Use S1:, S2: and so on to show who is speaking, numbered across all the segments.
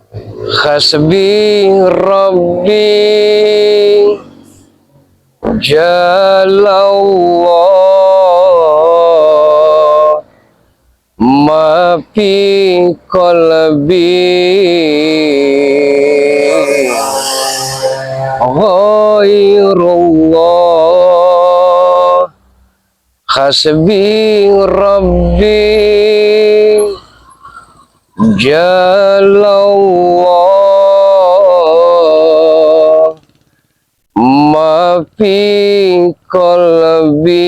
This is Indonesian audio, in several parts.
S1: Hasbi Rabbi Jalallah ma fi qalbi ghairullah. Hasbi Rabbi Jalallah ma fi qalbi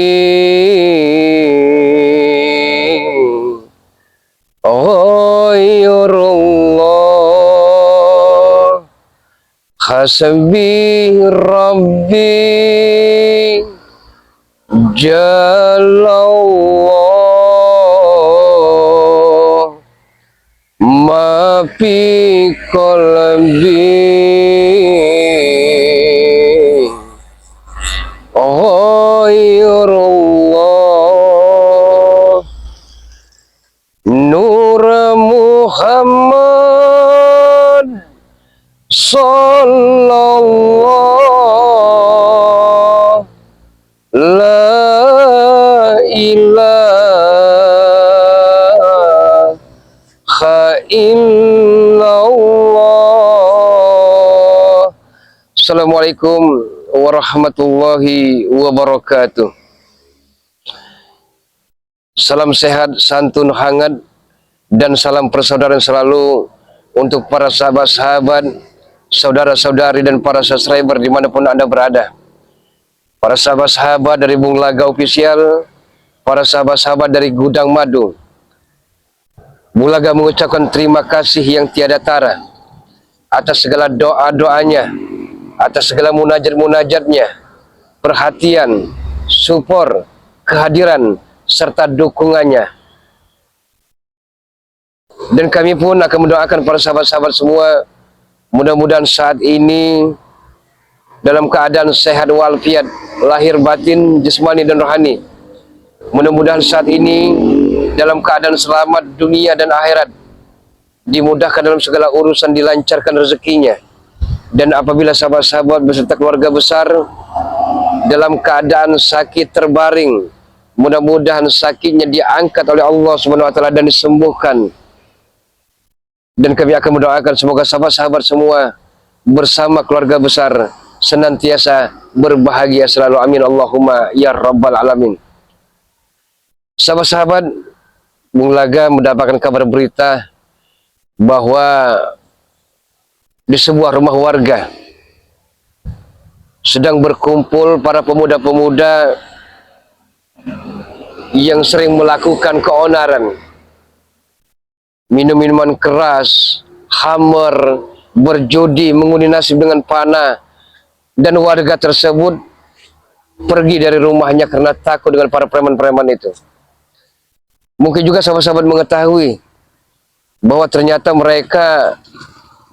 S1: ghairullah. Hasbi Rabbi Jalallah ma fi qalbi ghairullah. Nur Muhammad sallallahu la ilaha illallah. Assalamualaikum warahmatullahi wabarakatuh. Salam sehat, santun hangat, dan salam persaudaraan selalu untuk para sahabat-sahabat, saudara-saudari, dan para subscriber dimanapun Anda berada. Para sahabat-sahabat dari Bung Laga Official, para sahabat-sahabat dari Gudang Madu, Bung Laga mengucapkan terima kasih yang tiada tara atas segala doa-doanya, atas segala munajat-munajatnya, perhatian, support, kehadiran, serta dukungannya. Dan kami pun akan mendoakan para sahabat-sahabat semua, mudah-mudahan saat ini dalam keadaan sehat walafiat, lahir batin, jasmani dan rohani. Mudah-mudahan saat ini dalam keadaan selamat dunia dan akhirat, dimudahkan dalam segala urusan, dilancarkan rezekinya. Dan apabila sahabat-sahabat beserta keluarga besar dalam keadaan sakit terbaring, mudah-mudahan sakitnya diangkat oleh Allah Subhanahu wa taala dan disembuhkan. Dan kami akan mendoakan semoga sahabat-sahabat semua bersama keluarga besar senantiasa berbahagia selalu. Amin Allahumma ya rabbal alamin. Sahabat-sahabat, Bung Laga mendapatkan kabar berita bahwa di sebuah rumah warga sedang berkumpul para pemuda-pemuda yang sering melakukan keonaran, minum minuman keras, khamr, berjudi, mengundi nasib dengan panah, dan warga tersebut pergi dari rumahnya karena takut dengan para preman-preman itu. Mungkin juga sahabat-sahabat mengetahui bahwa ternyata mereka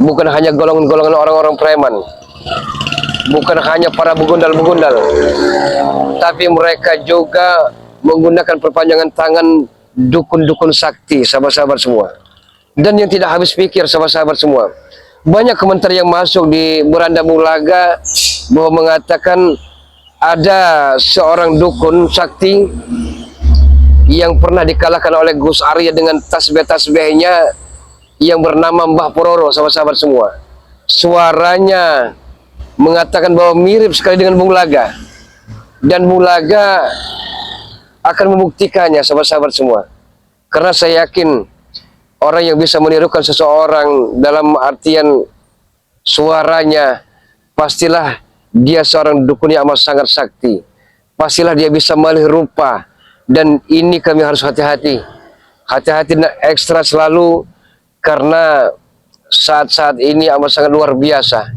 S1: bukan hanya golongan-golongan orang-orang preman, bukan hanya para begundal-begundal, tapi mereka juga menggunakan perpanjangan tangan dukun-dukun sakti, sahabat-sahabat semua. Dan yang tidak habis pikir, sahabat-sahabat semua, banyak komentar yang masuk di beranda Bung Laga bahwa mengatakan ada seorang dukun sakti yang pernah dikalahkan oleh Gus Arya dengan tasbih-tasbihnya yang bernama Mbah Pororo, sahabat-sahabat semua. Suaranya mengatakan bahwa mirip sekali dengan Bung Laga, dan Bung Laga akan membuktikannya, sahabat-sahabat semua. Karena saya yakin orang yang bisa menirukan seseorang dalam artian suaranya, pastilah dia seorang dukun yang amat sangat sakti. Pastilah dia bisa melihat rupa. Dan ini kami harus hati-hati. Hati-hati dan ekstra selalu, karena saat-saat ini amat sangat luar biasa.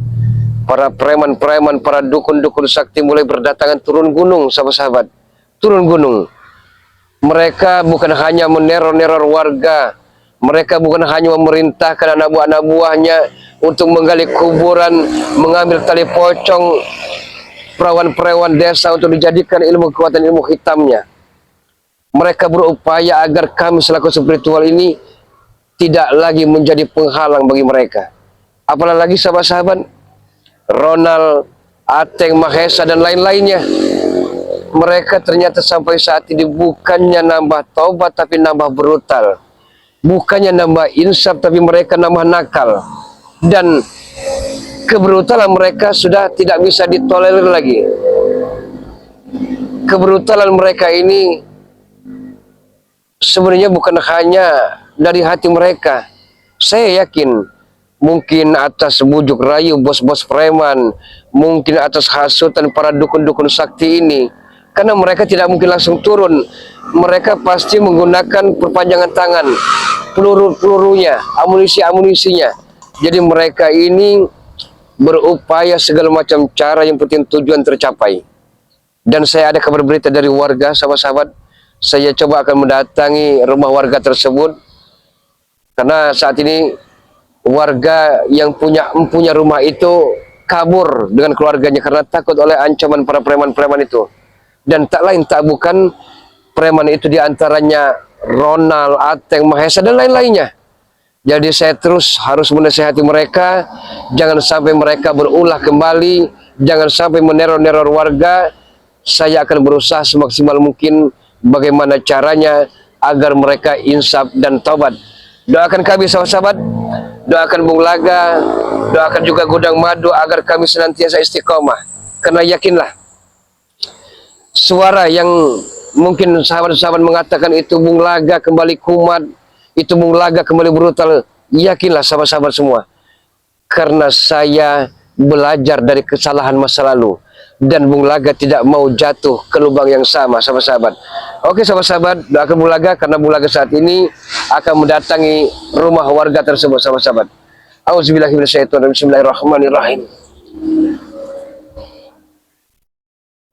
S1: Para preman-preman, para dukun-dukun sakti mulai berdatangan turun gunung, sahabat-sahabat. Turun gunung. Mereka bukan hanya meneror-neror warga. Mereka bukan hanya memerintahkan anak buah-anak buahnya untuk menggali kuburan, mengambil tali pocong perawan-perawan desa untuk dijadikan ilmu kekuatan, ilmu hitamnya. Mereka berupaya agar kami selaku spiritual ini tidak lagi menjadi penghalang bagi mereka. apalagi sahabat-sahabat Ronald, Ateng, Mahesa dan lain-lainnya. Mereka ternyata sampai saat ini bukannya nambah taubat tapi nambah brutal, bukannya nambah insaf tapi mereka nambah nakal, dan kebrutalan mereka sudah tidak bisa ditolerir lagi. Kebrutalan mereka ini sebenarnya bukan hanya dari hati mereka. Saya yakin mungkin atas bujuk rayu bos-bos preman, mungkin atas hasutan para dukun-dukun sakti ini, karena mereka tidak mungkin langsung turun. Mereka pasti menggunakan perpanjangan tangan, peluru-pelurunya, amunisi-amunisinya. Jadi mereka ini berupaya segala macam cara, yang penting tujuan tercapai. Dan saya ada kabar berita dari warga, sahabat-sahabat. Saya coba akan mendatangi rumah warga tersebut, karena saat ini warga yang punya rumah itu kabur dengan keluarganya karena takut oleh ancaman para preman-preman itu. Dan tak lain tak bukan, preman itu diantaranya Ronald, Ateng, Mahesa dan lain-lainnya. Jadi saya terus harus menasihati mereka, jangan sampai mereka berulah kembali, jangan sampai meneror-neror warga. Saya akan berusaha semaksimal mungkin bagaimana caranya agar mereka insaf dan taubat. Doakan kami sahabat-sahabat, doakan Bung Laga, doakan juga Gudang Madu agar kami senantiasa istiqomah. Karena yakinlah, suara yang mungkin sahabat-sahabat mengatakan itu Bung Laga kembali kumat, itu Bung Laga kembali brutal, yakinlah sahabat-sahabat semua, karena saya belajar dari kesalahan masa lalu, dan Bung Laga tidak mau jatuh ke lubang yang sama, sahabat-sahabat. Oke sahabat-sahabat, doakan Bung Laga, karena Bung Laga saat ini akan mendatangi rumah warga tersebut, sahabat-sahabat. Auzubillahiminasyaitonirrajim. Bismillahirrahmanirrahim.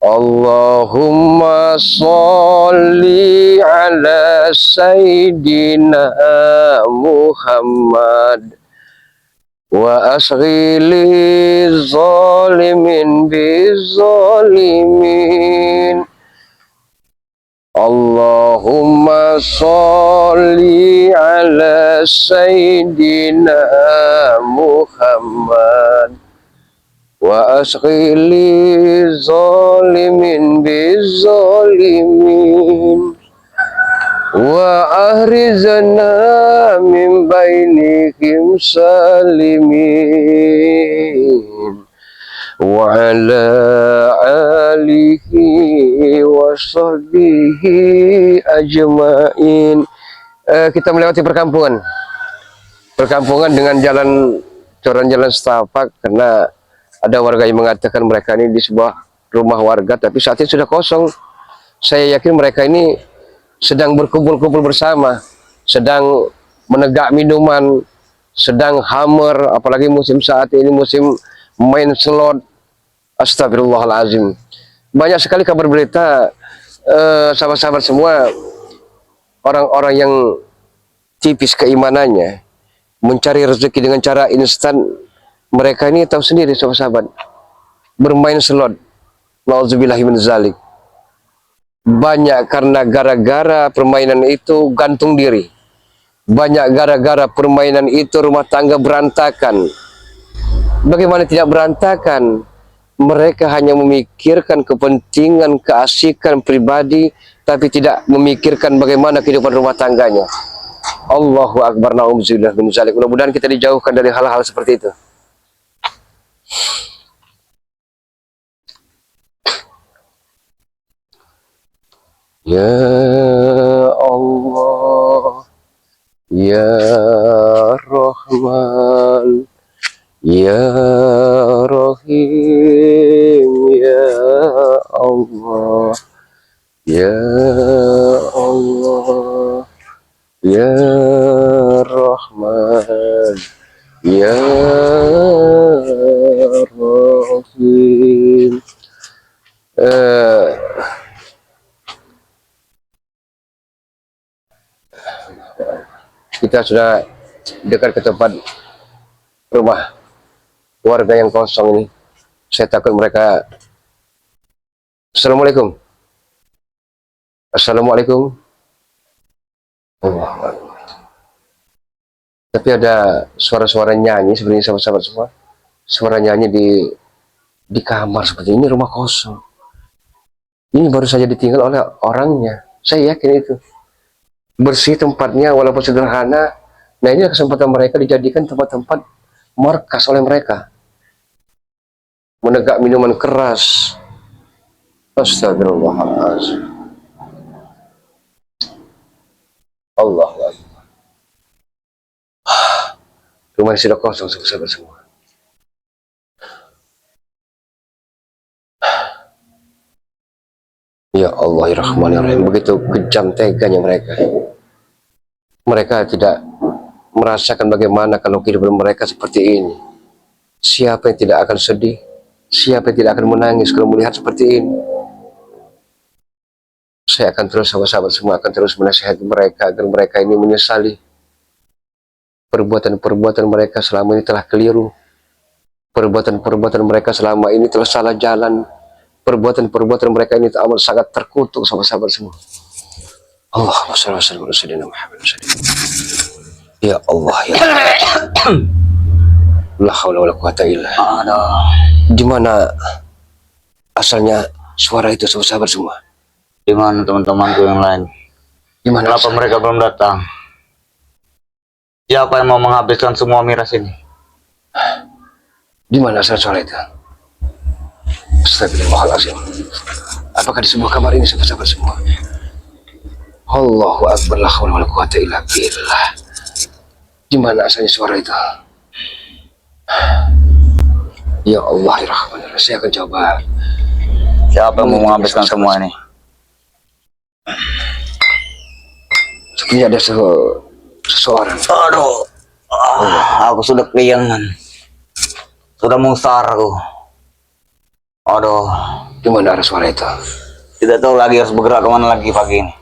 S1: Allahumma sholli ala Sayyidina Muhammad wa asghili zalimin bizalimin. Allahumma sholli ala Sayyidina Muhammad wa asghili zalimin bizalimin wa ahrizana min bainihim salimin wa ala alihi wa sahbihi ajmain. Kita melewati perkampungan dengan jalan setapak, karena ada warga yang mengatakan mereka ini di sebuah rumah warga, tapi saat ini sudah kosong. Saya yakin mereka ini sedang berkumpul-kumpul bersama, sedang menegak minuman, sedang hammer, apalagi musim saat ini musim main slot. Astagfirullahalazim. Banyak sekali kabar berita, sahabat-sahabat semua, orang-orang yang tipis keimanannya mencari rezeki dengan cara instan. Mereka ini tahu sendiri sahabat-sahabat, bermain slot, nauzubillahi min zalik. Banyak karena gara-gara permainan itu gantung diri. Banyak gara-gara permainan itu rumah tangga berantakan. Bagaimana tidak berantakan? Mereka hanya memikirkan kepentingan, keasikan pribadi, tapi tidak memikirkan bagaimana kehidupan rumah tangganya. Allahu Akbar, nauzubillah min zalik. Mudah-mudahan kita dijauhkan dari hal-hal seperti itu. Ya Allah, Ya Rahman, Ya Rahim, Ya Allah, Ya Allah, Ya Rahman, Ya Rahim. Kita sudah dekat ke tempat rumah warga yang kosong ini. Saya takut mereka. Assalamualaikum. Assalamualaikum. Tapi ada suara-suara nyanyi sebenarnya sahabat-sahabat semua. Suara nyanyi di kamar seperti ini, rumah kosong. Ini baru saja ditinggal oleh orangnya. Saya yakin itu. Bersih tempatnya walaupun sederhana. Nah ini kesempatan mereka dijadikan tempat-tempat markas oleh mereka. Menegak minuman keras. Astagfirullahaladzim. Allah. Rumah sudah kosong sahabat semua. Ya Allah, ya Rahman, ya Rahim. Begitu kejam teganya mereka. Mereka tidak merasakan bagaimana kalau kehidupan mereka seperti ini. Siapa yang tidak akan sedih? Siapa yang tidak akan menangis kalau melihat seperti ini? Saya akan terus, sahabat-sahabat semua, akan terus menasihati mereka agar mereka ini menyesali perbuatan-perbuatan mereka selama ini telah keliru. Perbuatan-perbuatan mereka selama ini telah salah jalan. Perbuatan-perbuatan mereka ini amat sangat terkutuk, sahabat-sahabat semua. Allahumma shalli ala sayyidina Muhammad. Ya Allah, ya Allah. La haula wala quwata illa billah. Di mana asalnya suara itu, sahabat-sahabat semua?
S2: Di mana teman-temanku yang lain?
S1: Di mana?
S2: Kenapa mereka belum datang? Siapa yang mau menghabiskan semua miras ini?
S1: Di mana asal suara itu? Astagfirullahaladzim. Apakah di sebuah kamar ini, sahabat-sahabat semua? Allahu akbar, la haula wala quwata illa billah. Di mana asalnya suara itu? Ya Allah, ya Rahman, saya akan coba.
S2: Siapa yang mau menghabiskan semua ini?
S1: Sepertinya ada seseorang.
S2: Aduh, aku sudah kehilangan. Sudah mungsar aku. Aduh,
S1: Di mana arah suara itu?
S2: tidak tahu lagi harus bergerak kemana lagi pagi ini.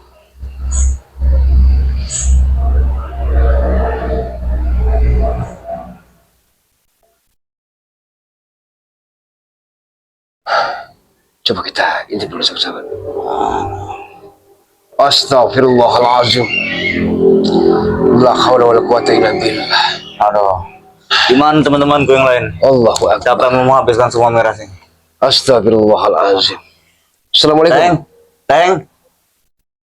S1: Coba kita intip dulu, sahabat-sahabat. Astagfirullahaladzim. La haula wala quwata illa billah.
S2: Aduh, di mana teman-temanku yang lain?
S1: Allahu akbar.
S2: Siapa yang mau menghabiskan semua miras ini?
S1: Astagfirullahaladzim. Assalamualaikum.
S2: Teng,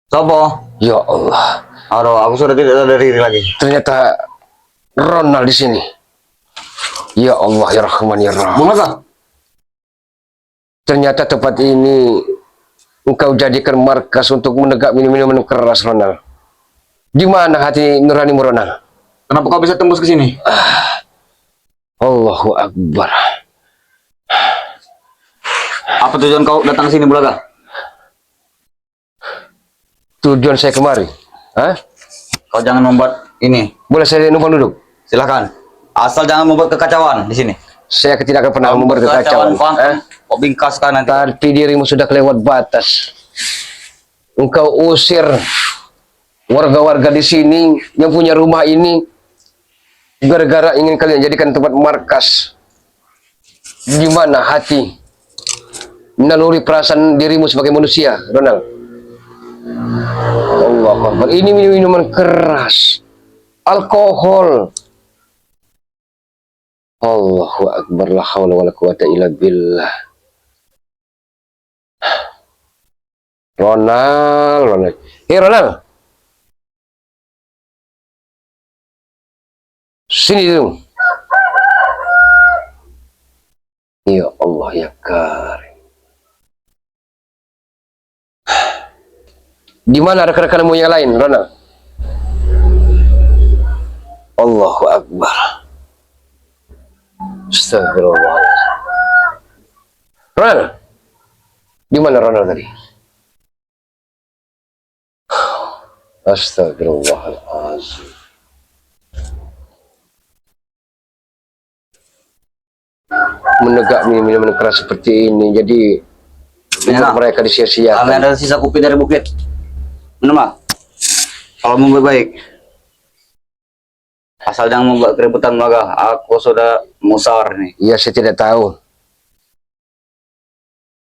S2: sopo?
S1: Ya Allah.
S2: Aduh, aku sudah tidak sadar diri lagi.
S1: Ternyata Ronald di sini. Ya Allah, ya Rahman, ya Rahim.
S2: Masa?
S1: Ternyata tempat ini engkau jadikan markas untuk menegak minuman keras, Ronald. Di mana hati nuranimu, Ronald?
S2: Kenapa kau bisa tembus ke sini?
S1: Allahu Akbar.
S2: Apa tujuan kau datang ke sini, Bulaga?
S1: Tujuan saya kemari. Hah?
S2: Kau jangan membuat ini.
S1: Boleh saya numpang duduk?
S2: Silakan. Asal jangan membuat kekacauan di sini.
S1: Saya tidak akan pernah membuat kekacauan.
S2: Kau bingkaskan nanti.
S1: Tapi dirimu sudah kelewat batas. Engkau usir warga-warga di sini yang punya rumah ini gara-gara ingin kalian jadikan tempat markas. Di mana hati menaluri perasaan dirimu sebagai manusia, Ronald? Allah Akbar. Ini minuman keras, alkohol. Allahu Akbar, la haula wala quwata illa billah. Ronald. Hei Ronald. Sini dong. Ya Allah, ya Karim. Di mana rekan-rekanmu yang lain, Ronald? Allahu Akbar. Astagfirullahaladzim. Ronald, di mana Ronald tadi? Astagfirullahaladzim. Menegak minuman keras seperti ini, jadi mereka disia-siakan.
S2: Kami ada sisa kopi dari bukit. Minum, Mak. Kalau mau baik. Asal jangan membuat keributan, Bulaga. Aku sudah musar nih.
S1: Ya, saya tidak tahu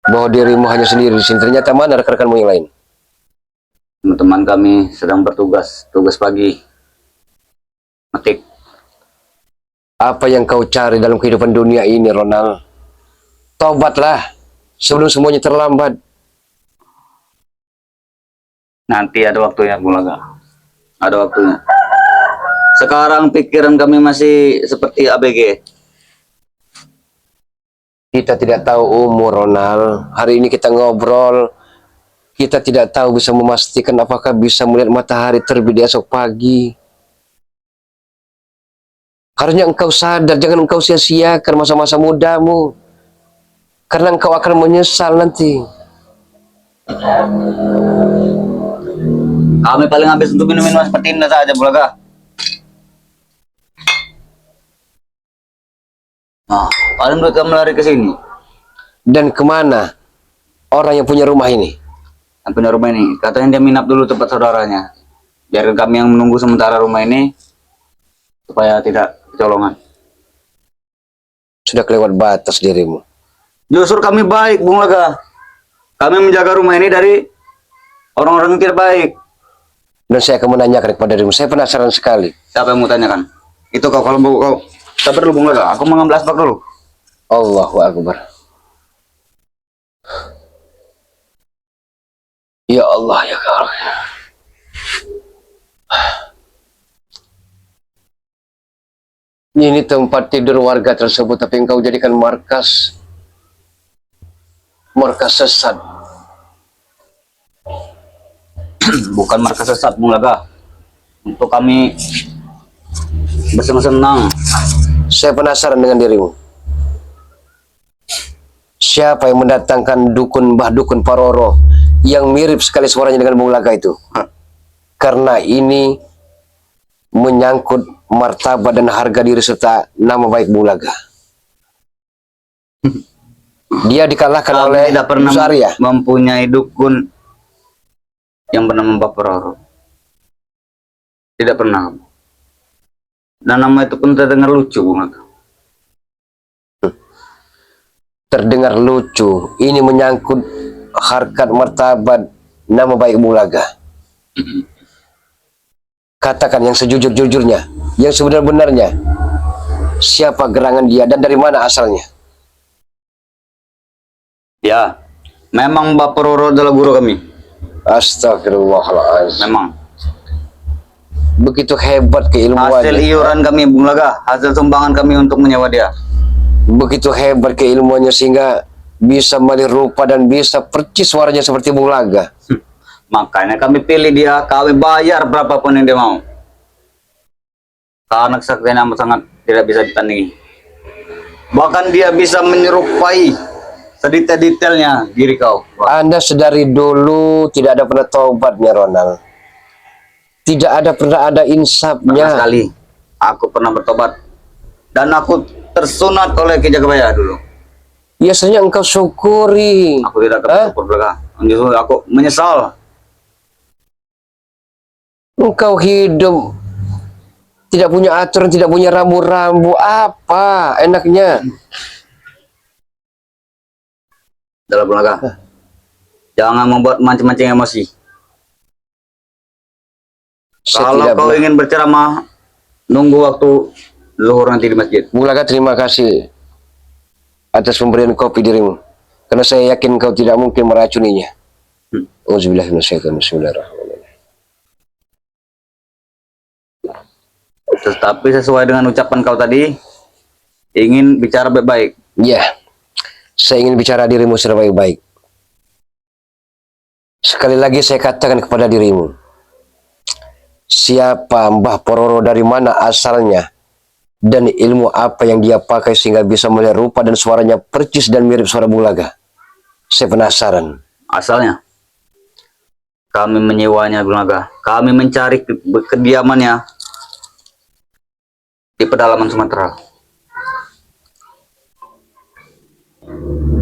S1: bahwa dirimu hanya sendiri di sini. Ternyata mana rekan-rekanmu yang lain?
S2: Teman-teman kami sedang bertugas, tugas pagi. Metik.
S1: Apa yang kau cari dalam kehidupan dunia ini, Ronald? Tobatlah sebelum semuanya terlambat.
S2: Nanti ada waktunya, Bung Laga. Ada waktunya. Sekarang pikiran kami masih seperti ABG.
S1: Kita tidak tahu umur, Ronald. Hari ini kita ngobrol, kita tidak tahu bisa memastikan apakah bisa melihat matahari terbit di esok pagi. Harusnya engkau sadar, jangan engkau sia-siakan masa-masa mudamu. Karena engkau akan menyesal nanti.
S2: Kami paling habis untuk minum-minuman seperti ini saja, Bulaga. Nah, paling mereka melari ke sini.
S1: Dan kemana orang yang punya rumah ini?
S2: Yang punya rumah ini, katanya dia minap dulu tempat saudaranya. Biar kami yang menunggu sementara rumah ini, supaya tidak kecolongan.
S1: Sudah kelewat batas dirimu.
S2: Justru kami baik, Bung Laga. Kami menjaga rumah ini dari orang-orang yang tidak baik.
S1: Dan saya akan menanyakan kepada dirimu. Saya penasaran sekali.
S2: Siapa yang mau tanyakan? Itu kau, kalau kau sabar dulu, Bung Laga. Aku mengambil asbak dulu.
S1: Allahu Akbar. Ya Allah, ya Allah. Ini tempat tidur warga tersebut, tapi engkau jadikan markas sesat.
S2: Bukan markas sesat, Bung Laga. Untuk kami bersenang-senang.
S1: Saya penasaran dengan dirimu. Siapa yang mendatangkan dukun Mbah Dukun Paroro yang mirip sekali suaranya dengan Bung Laga itu? Karena ini menyangkut martabat dan harga diri serta nama baik Bung Laga. Dia dikalahkan
S2: Kami
S1: oleh
S2: tidak pernah
S1: Zarya.
S2: mempunyai dukun yang bernama Mbah Paroro. Tidak pernah. Dan nama itu pun terdengar lucu, Bung Laga.
S1: Terdengar lucu. Ini menyangkut harkat martabat nama baik Bung Laga. Katakan yang sejujur-jujurnya, yang sebenar-benarnya. Siapa gerangan dia dan dari mana asalnya?
S2: Ya, memang Mbah Paroro adalah guru kami.
S1: Astagfirullahaladzim.
S2: Memang.
S1: Begitu hebat
S2: Hasil
S1: keilmuannya.
S2: iuran kami, Bung Laga. Hasil sumbangan kami untuk menyewa dia.
S1: Begitu hebat keilmuannya sehingga bisa melihat rupa dan bisa percis suaranya seperti Bung Laga.
S2: Makanya kami pilih dia, kami bayar berapapun yang dia mau. Karena kesaktiannya amat sangat tidak bisa ditandingi. Bahkan dia bisa menyerupai sedetail-detailnya diri kau.
S1: Anda sedari dulu tidak ada pernah taubatnya, Ronald. Tidak ada pernah ada
S2: Pernah
S1: insafnya.
S2: sekali aku pernah bertobat. Dan aku tersunat oleh Ki Jagabaya dulu.
S1: Biasanya engkau syukuri.
S2: Aku tidak akan bersyukur belaka. Justru aku menyesal.
S1: Engkau hidup tidak punya aturan, tidak punya rambu-rambu. Apa enaknya?
S2: Dalam belaka. Jangan membuat mancing-mancing emosi.
S1: Saya
S2: Kalau
S1: tidak
S2: kau
S1: pernah.
S2: ingin berceramah, nunggu waktu zuhur nanti di masjid.
S1: Bung Laga, terima kasih atas pemberian kopi dirimu. Karena saya yakin kau tidak mungkin meracuninya. Auzubillahi minasyaitonir rajim. Bismillahirrahmanirrahim.
S2: Tetapi sesuai dengan ucapan kau tadi, ingin bicara baik-baik.
S1: Ya, saya ingin bicara dirimu secara baik-baik. Sekali lagi saya katakan kepada dirimu, siapa Mbah Paroro, dari mana asalnya, dan ilmu apa yang dia pakai sehingga bisa melihat rupa dan suaranya percis dan mirip suara Bung Laga. Saya penasaran.
S2: Asalnya, kami menyewanya, Bung Laga. Kami mencari kediamannya di pedalaman Sumatera.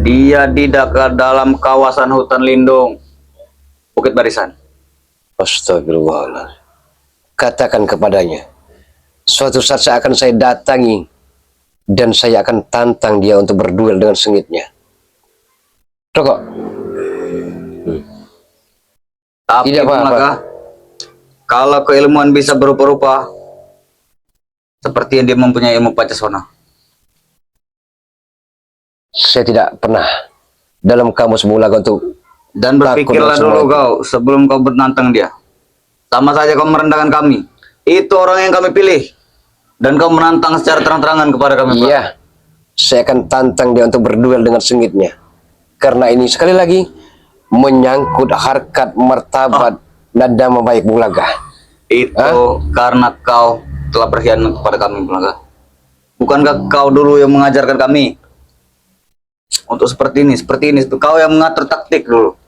S2: Dia di dalam kawasan hutan lindung Bukit Barisan.
S1: Astagfirullahaladzim. Katakan kepadanya, suatu saat akan saya datangi dan saya akan tantang dia untuk berduel dengan sengitnya. Rokok.
S2: Tapi
S1: Tidak
S2: Bung
S1: apa-apa.
S2: Laga, kalau keilmuan bisa berupa-rupa, seperti yang dia mempunyai ilmu Pancasona.
S1: Saya tidak pernah dalam kamus Bulaga untuk
S2: Dan berpikirlah
S1: Takut
S2: dulu
S1: semua
S2: kau sebelum kau menantang dia. Sama saja kau merendahkan kami. Itu orang yang kami pilih. Dan kau menantang secara terang-terangan kepada kami, Pak.
S1: iya, saya akan tantang dia untuk berduel dengan sengitnya. Karena ini sekali lagi menyangkut harkat, martabat, dan nama baik Bulaga.
S2: Itu karena kau telah berkhianat kepada kami, Bulaga. Bukankah kau dulu yang mengajarkan kami untuk seperti ini? Kau yang mengatur taktik dulu.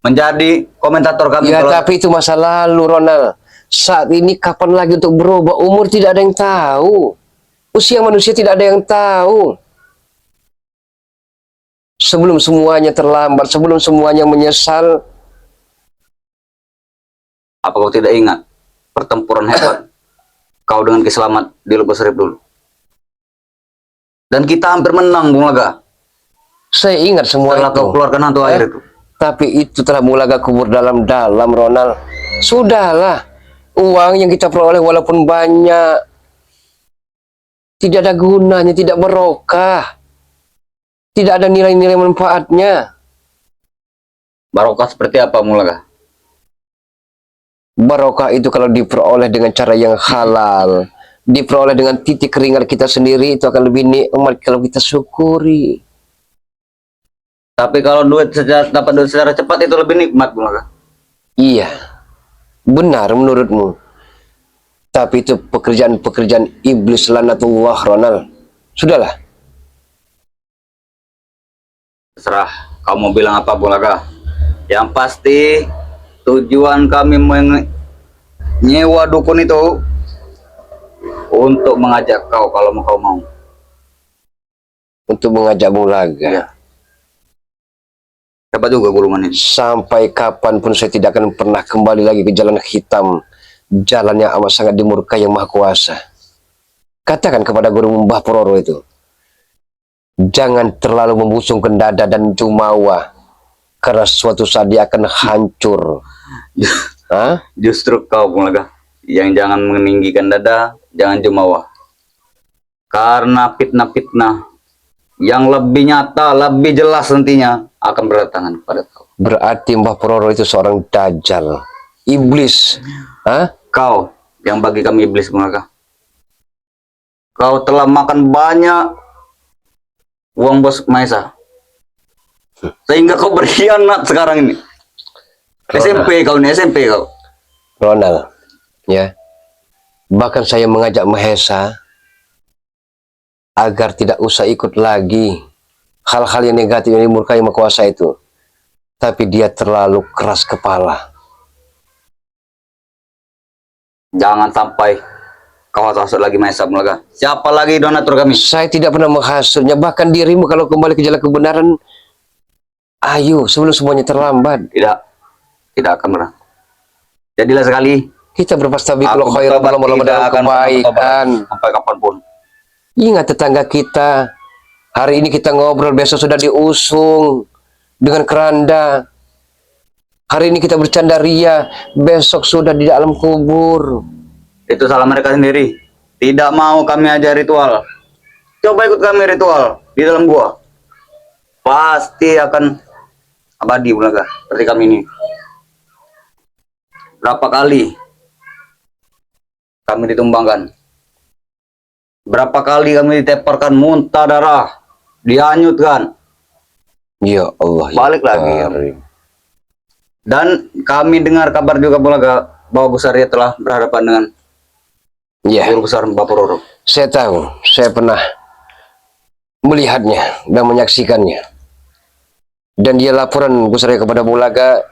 S2: Menjadi komentator kami.
S1: Ya,
S2: kalau-
S1: tapi itu masa lalu, Ronald. Saat ini kapan lagi untuk berubah? Umur tidak ada yang tahu. Usia manusia tidak ada yang tahu. Sebelum semuanya terlambat, sebelum semuanya menyesal,
S2: Apa kau tidak ingat pertempuran hebat kau dengan Kiselamat di Lubuk Serif dulu? Dan kita hampir menang, Bung Laga.
S1: saya ingat semua
S2: Setelah
S1: itu.
S2: kau keluarkan hantu air itu.
S1: Tapi itu telah Bulaga kubur dalam-dalam, Ronald. Sudahlah, uang yang kita peroleh walaupun banyak, tidak ada gunanya, tidak berokah. Tidak ada nilai-nilai manfaatnya.
S2: Barokah seperti apa, Bung Laga?
S1: Barokah itu kalau diperoleh dengan cara yang halal, diperoleh dengan titik keringat kita sendiri, itu akan lebih nikmat kalau kita syukuri.
S2: Tapi kalau dapat duit secara cepat itu lebih nikmat, Bung Laga.
S1: Iya, benar menurutmu. Tapi itu pekerjaan-pekerjaan iblis lanatullah, Ronald. Sudahlah.
S2: Terserah kau mau bilang apa, Bung Laga. Yang pasti tujuan kami menyewa dukun itu untuk mengajak kau kalau kau mau.
S1: Untuk mengajak Bulaga.
S2: Iya. Dapat juga gulungan ini.
S1: Sampai kapanpun saya tidak akan pernah kembali lagi ke jalan hitam. Jalan yang amat sangat dimurkai yang maha kuasa. Katakan kepada guru Mbah Pororo itu. Jangan terlalu membusungkan dada dan jumawa. Karena suatu saat dia akan hancur. Hah?
S2: Justru kau, Bung Laga, yang jangan meninggikan dada, jangan jumawa. Karena fitnah-fitnah yang lebih nyata, lebih jelas nantinya akan berdatangan kepada kau.
S1: Berarti Mbah Pororo itu seorang dajjal. Iblis. Hah?
S2: Kau yang bagi kami iblis, Bung Laga. Kau telah makan banyak uang bos Maesa. Sehingga kau berkhianat sekarang ini. SMP kau nih, SMP kau.
S1: Ronald. Ya. Bahkan saya mengajak Mahesa agar tidak usah ikut lagi hal-hal yang negatif yang dimurkai Maha Kuasa itu. Tapi dia terlalu keras kepala.
S2: Jangan sampai kau hasut lagi Maesa, Bung Laga. Siapa lagi donatur kami?
S1: Saya tidak pernah menghasutnya. Bahkan dirimu kalau kembali ke jalan kebenaran, ayo sebelum semuanya terlambat.
S2: Tidak akan pernah. Jadilah sekali.
S1: Kita berpastabikul
S2: Aku
S1: khairan
S2: bertobat,
S1: dalam
S2: tidak akan pernah
S1: kebaikan.
S2: bertobat sampai kapanpun.
S1: Ingat tetangga kita. Hari ini kita ngobrol, besok sudah diusung dengan keranda. Hari ini kita bercanda ria, besok sudah di dalam kubur.
S2: Itu salah mereka sendiri. Tidak mau kami ajar ritual. Coba ikut kami ritual di dalam gua. Pasti akan abadi, Bung Laga, seperti kami ini. Berapa kali kami ditumbangkan? Berapa kali kami diteporkan muntah darah, dihanyutkan,
S1: Ya Allah.
S2: balik
S1: ya
S2: lagi.
S1: Karim.
S2: Dan kami dengar kabar juga, Bung Laga, bahwa Bu Saria telah berhadapan dengan
S1: Ya,
S2: guru besar Mbak Pororo.
S1: saya tahu. Saya pernah melihatnya dan menyaksikannya. Dan dia laporan Gus Arya kepada Bulaga,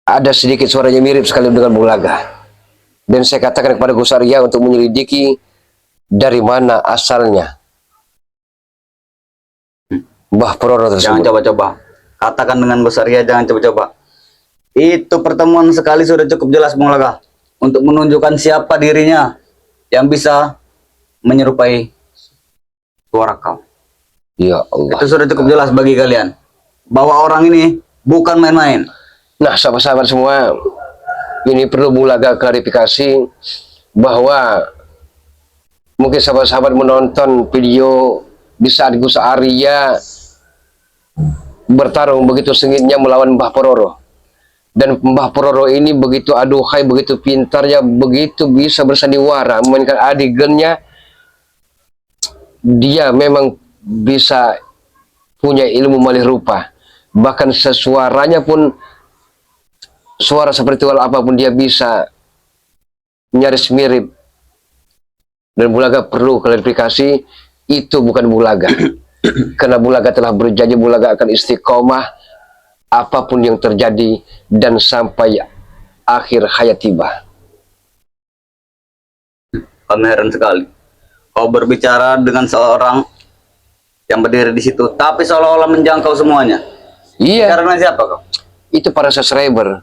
S1: ada sedikit suaranya mirip sekali dengan Bulaga. Dan saya katakan kepada Gus Arya untuk menyelidiki dari mana asalnya Mbah Pororo
S2: Jangan
S1: tersebut.
S2: coba-coba. Katakan dengan Bu Saria, jangan coba-coba. Itu pertemuan sekali sudah cukup jelas, Bung Laga, untuk menunjukkan siapa dirinya yang bisa menyerupai suara kau.
S1: Ya Allah.
S2: Itu sudah cukup jelas bagi kalian bahwa orang ini bukan main-main.
S1: Nah, sahabat-sahabat semua, ini perlu Bulaga klarifikasi bahwa Mungkin sahabat-sahabat menonton video di saat Gus Arya bertarung begitu sengitnya melawan Mbah Pororo. Dan Mbah Pororo ini begitu aduhai, begitu pintarnya, begitu bisa bersandiwara memainkan adegannya. Dia memang bisa punya ilmu malih rupa. Bahkan sesuaranya pun, suara seperti apapun dia bisa nyaris mirip. Dan Bulaga perlu klarifikasi, itu bukan Bulaga. Karena Bulaga telah berjanji Bulaga akan istiqomah apapun yang terjadi dan sampai akhir hayat tiba.
S2: Kami heran sekali. Kau berbicara dengan seorang yang berdiri di situ, tapi seolah-olah menjangkau semuanya.
S1: Iya.
S2: Karena siapa kau?
S1: Itu para subscriber.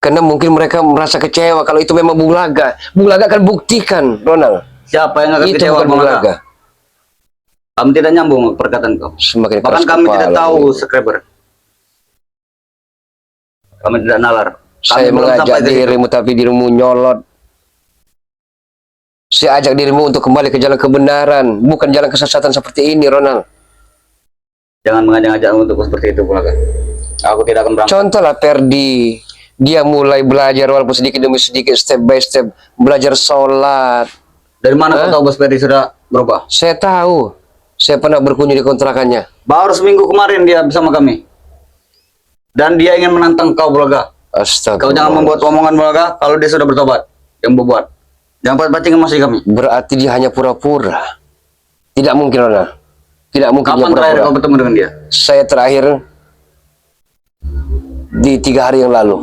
S1: Karena mungkin mereka merasa kecewa kalau itu memang Bulaga. Bulaga akan buktikan, Ronald.
S2: Siapa yang akan
S1: Itu
S2: kecewa
S1: bukan
S2: Bulaga?
S1: Bulaga.
S2: Kami tidak nyambung perkataan kau.
S1: Semakin
S2: Bahkan
S1: keras
S2: kami
S1: kepala
S2: tidak tahu
S1: ini.
S2: subscriber. Kami tidak nalar.
S1: Saya
S2: Kami belum
S1: mengajak
S2: sampai ke situ.
S1: dirimu tapi dirimu nyolot. Saya ajak dirimu untuk kembali ke jalan kebenaran, bukan jalan kesesatan seperti ini, Ronald.
S2: Jangan mengajak-ajak untuk seperti itu Bulaga. Aku tidak akan berangkat.
S1: Contohlah Perdi, dia mulai belajar walaupun sedikit demi sedikit, step by step, belajar sholat.
S2: Dari mana kau tahu Bos Ferdi sudah berubah?
S1: Saya tahu, saya pernah berkunjung di kontrakannya.
S2: Baru seminggu kemarin dia bersama kami. Dan dia ingin menantang kau Bulaga.
S1: Astaga.
S2: Kau jangan membuat omongan Bulaga kalau dia sudah bertobat. Yang berbuat. Jangan pancing emosi kami.
S1: Berarti dia hanya pura-pura. Tidak mungkin, Ronald. Tidak mungkin dia
S2: Kapan terakhir
S1: pura-pura.
S2: kau bertemu dengan dia?
S1: Saya terakhir di 3 hari yang lalu.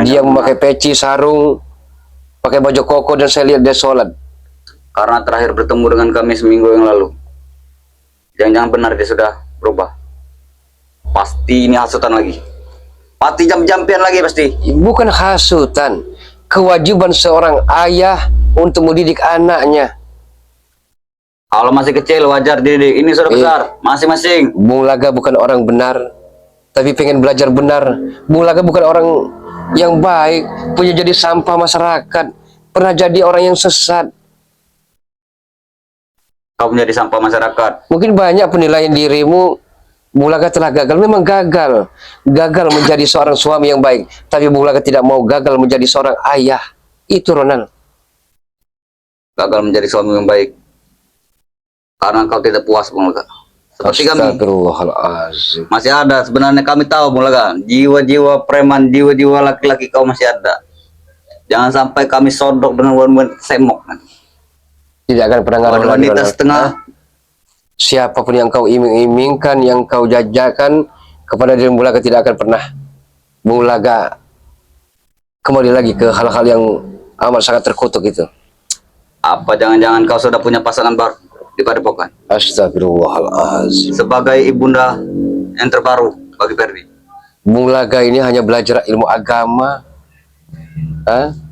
S2: Yang
S1: Dia
S2: jangan
S1: memakai peci, sarung, pakai baju koko, dan saya lihat dia sholat.
S2: Karena terakhir bertemu dengan kami seminggu yang lalu. Jangan-jangan benar dia sudah berubah. Pasti ini hasutan lagi. Pasti jam-jampian lagi pasti.
S1: Bukan hasutan. Kewajiban seorang ayah untuk mendidik anaknya.
S2: Kalau masih kecil wajar dididik. Ini sudah besar. Masing-masing.
S1: Bung Laga bukan orang benar, tapi pengen belajar benar. Bung Laga bukan orang yang baik, punya jadi sampah masyarakat. Pernah jadi orang yang sesat.
S2: Kau menjadi sampah masyarakat.
S1: Mungkin banyak penilaian dirimu. Bung Laga telah gagal, memang gagal. Gagal menjadi seorang suami yang baik. Tapi Bung Laga tidak mau gagal menjadi seorang ayah. Itu Ronald.
S2: Gagal menjadi suami yang baik. Karena kau tidak puas Bung Laga. Seperti kami.
S1: Astagfirullahaladzim.
S2: Masih ada. Sebenarnya kami tahu Bung Laga. Jiwa-jiwa preman, jiwa-jiwa laki-laki kau masih ada. Jangan sampai kami sodok dengan wanita semok.
S1: Tidak akan pernah ngaruh lagi,
S2: Wanita
S1: Ronald.
S2: setengah.
S1: Siapapun yang kau iming-imingkan, yang kau jajakan kepada diri Bung Laga tidak akan pernah Bung Laga kembali lagi ke hal-hal yang amat sangat terkutuk itu.
S2: Apa jangan-jangan kau sudah punya pasangan baru di Padepokan?
S1: Astagfirullahaladzim.
S2: Sebagai ibunda yang terbaru bagi Ferdi.
S1: Bung Laga ini hanya belajar ilmu agama,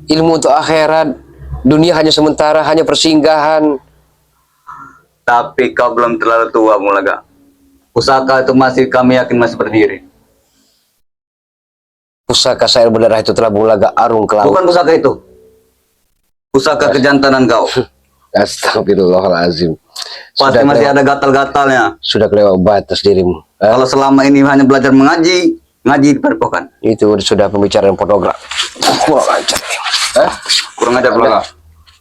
S1: ilmu untuk akhirat. Dunia hanya sementara, hanya persinggahan.
S2: Tapi kau belum terlalu tua Bung Laga. Pusaka itu masih kami yakin masih berdiri.
S1: Pusaka sayur berdarah itu telah Bung Laga arung ke laut.
S2: Bukan pusaka itu. Pusaka kejantanan kau.
S1: Astagfirullahaladzim.
S2: Pasti masih ada gatal-gatalnya.
S1: Sudah kelewat batas dirimu.
S2: Kalau selama ini hanya belajar mengaji, ngaji di Padepokan.
S1: Itu sudah pembicaraan pornografi. Kurang ajar.
S2: Kurang ajar Bung Laga.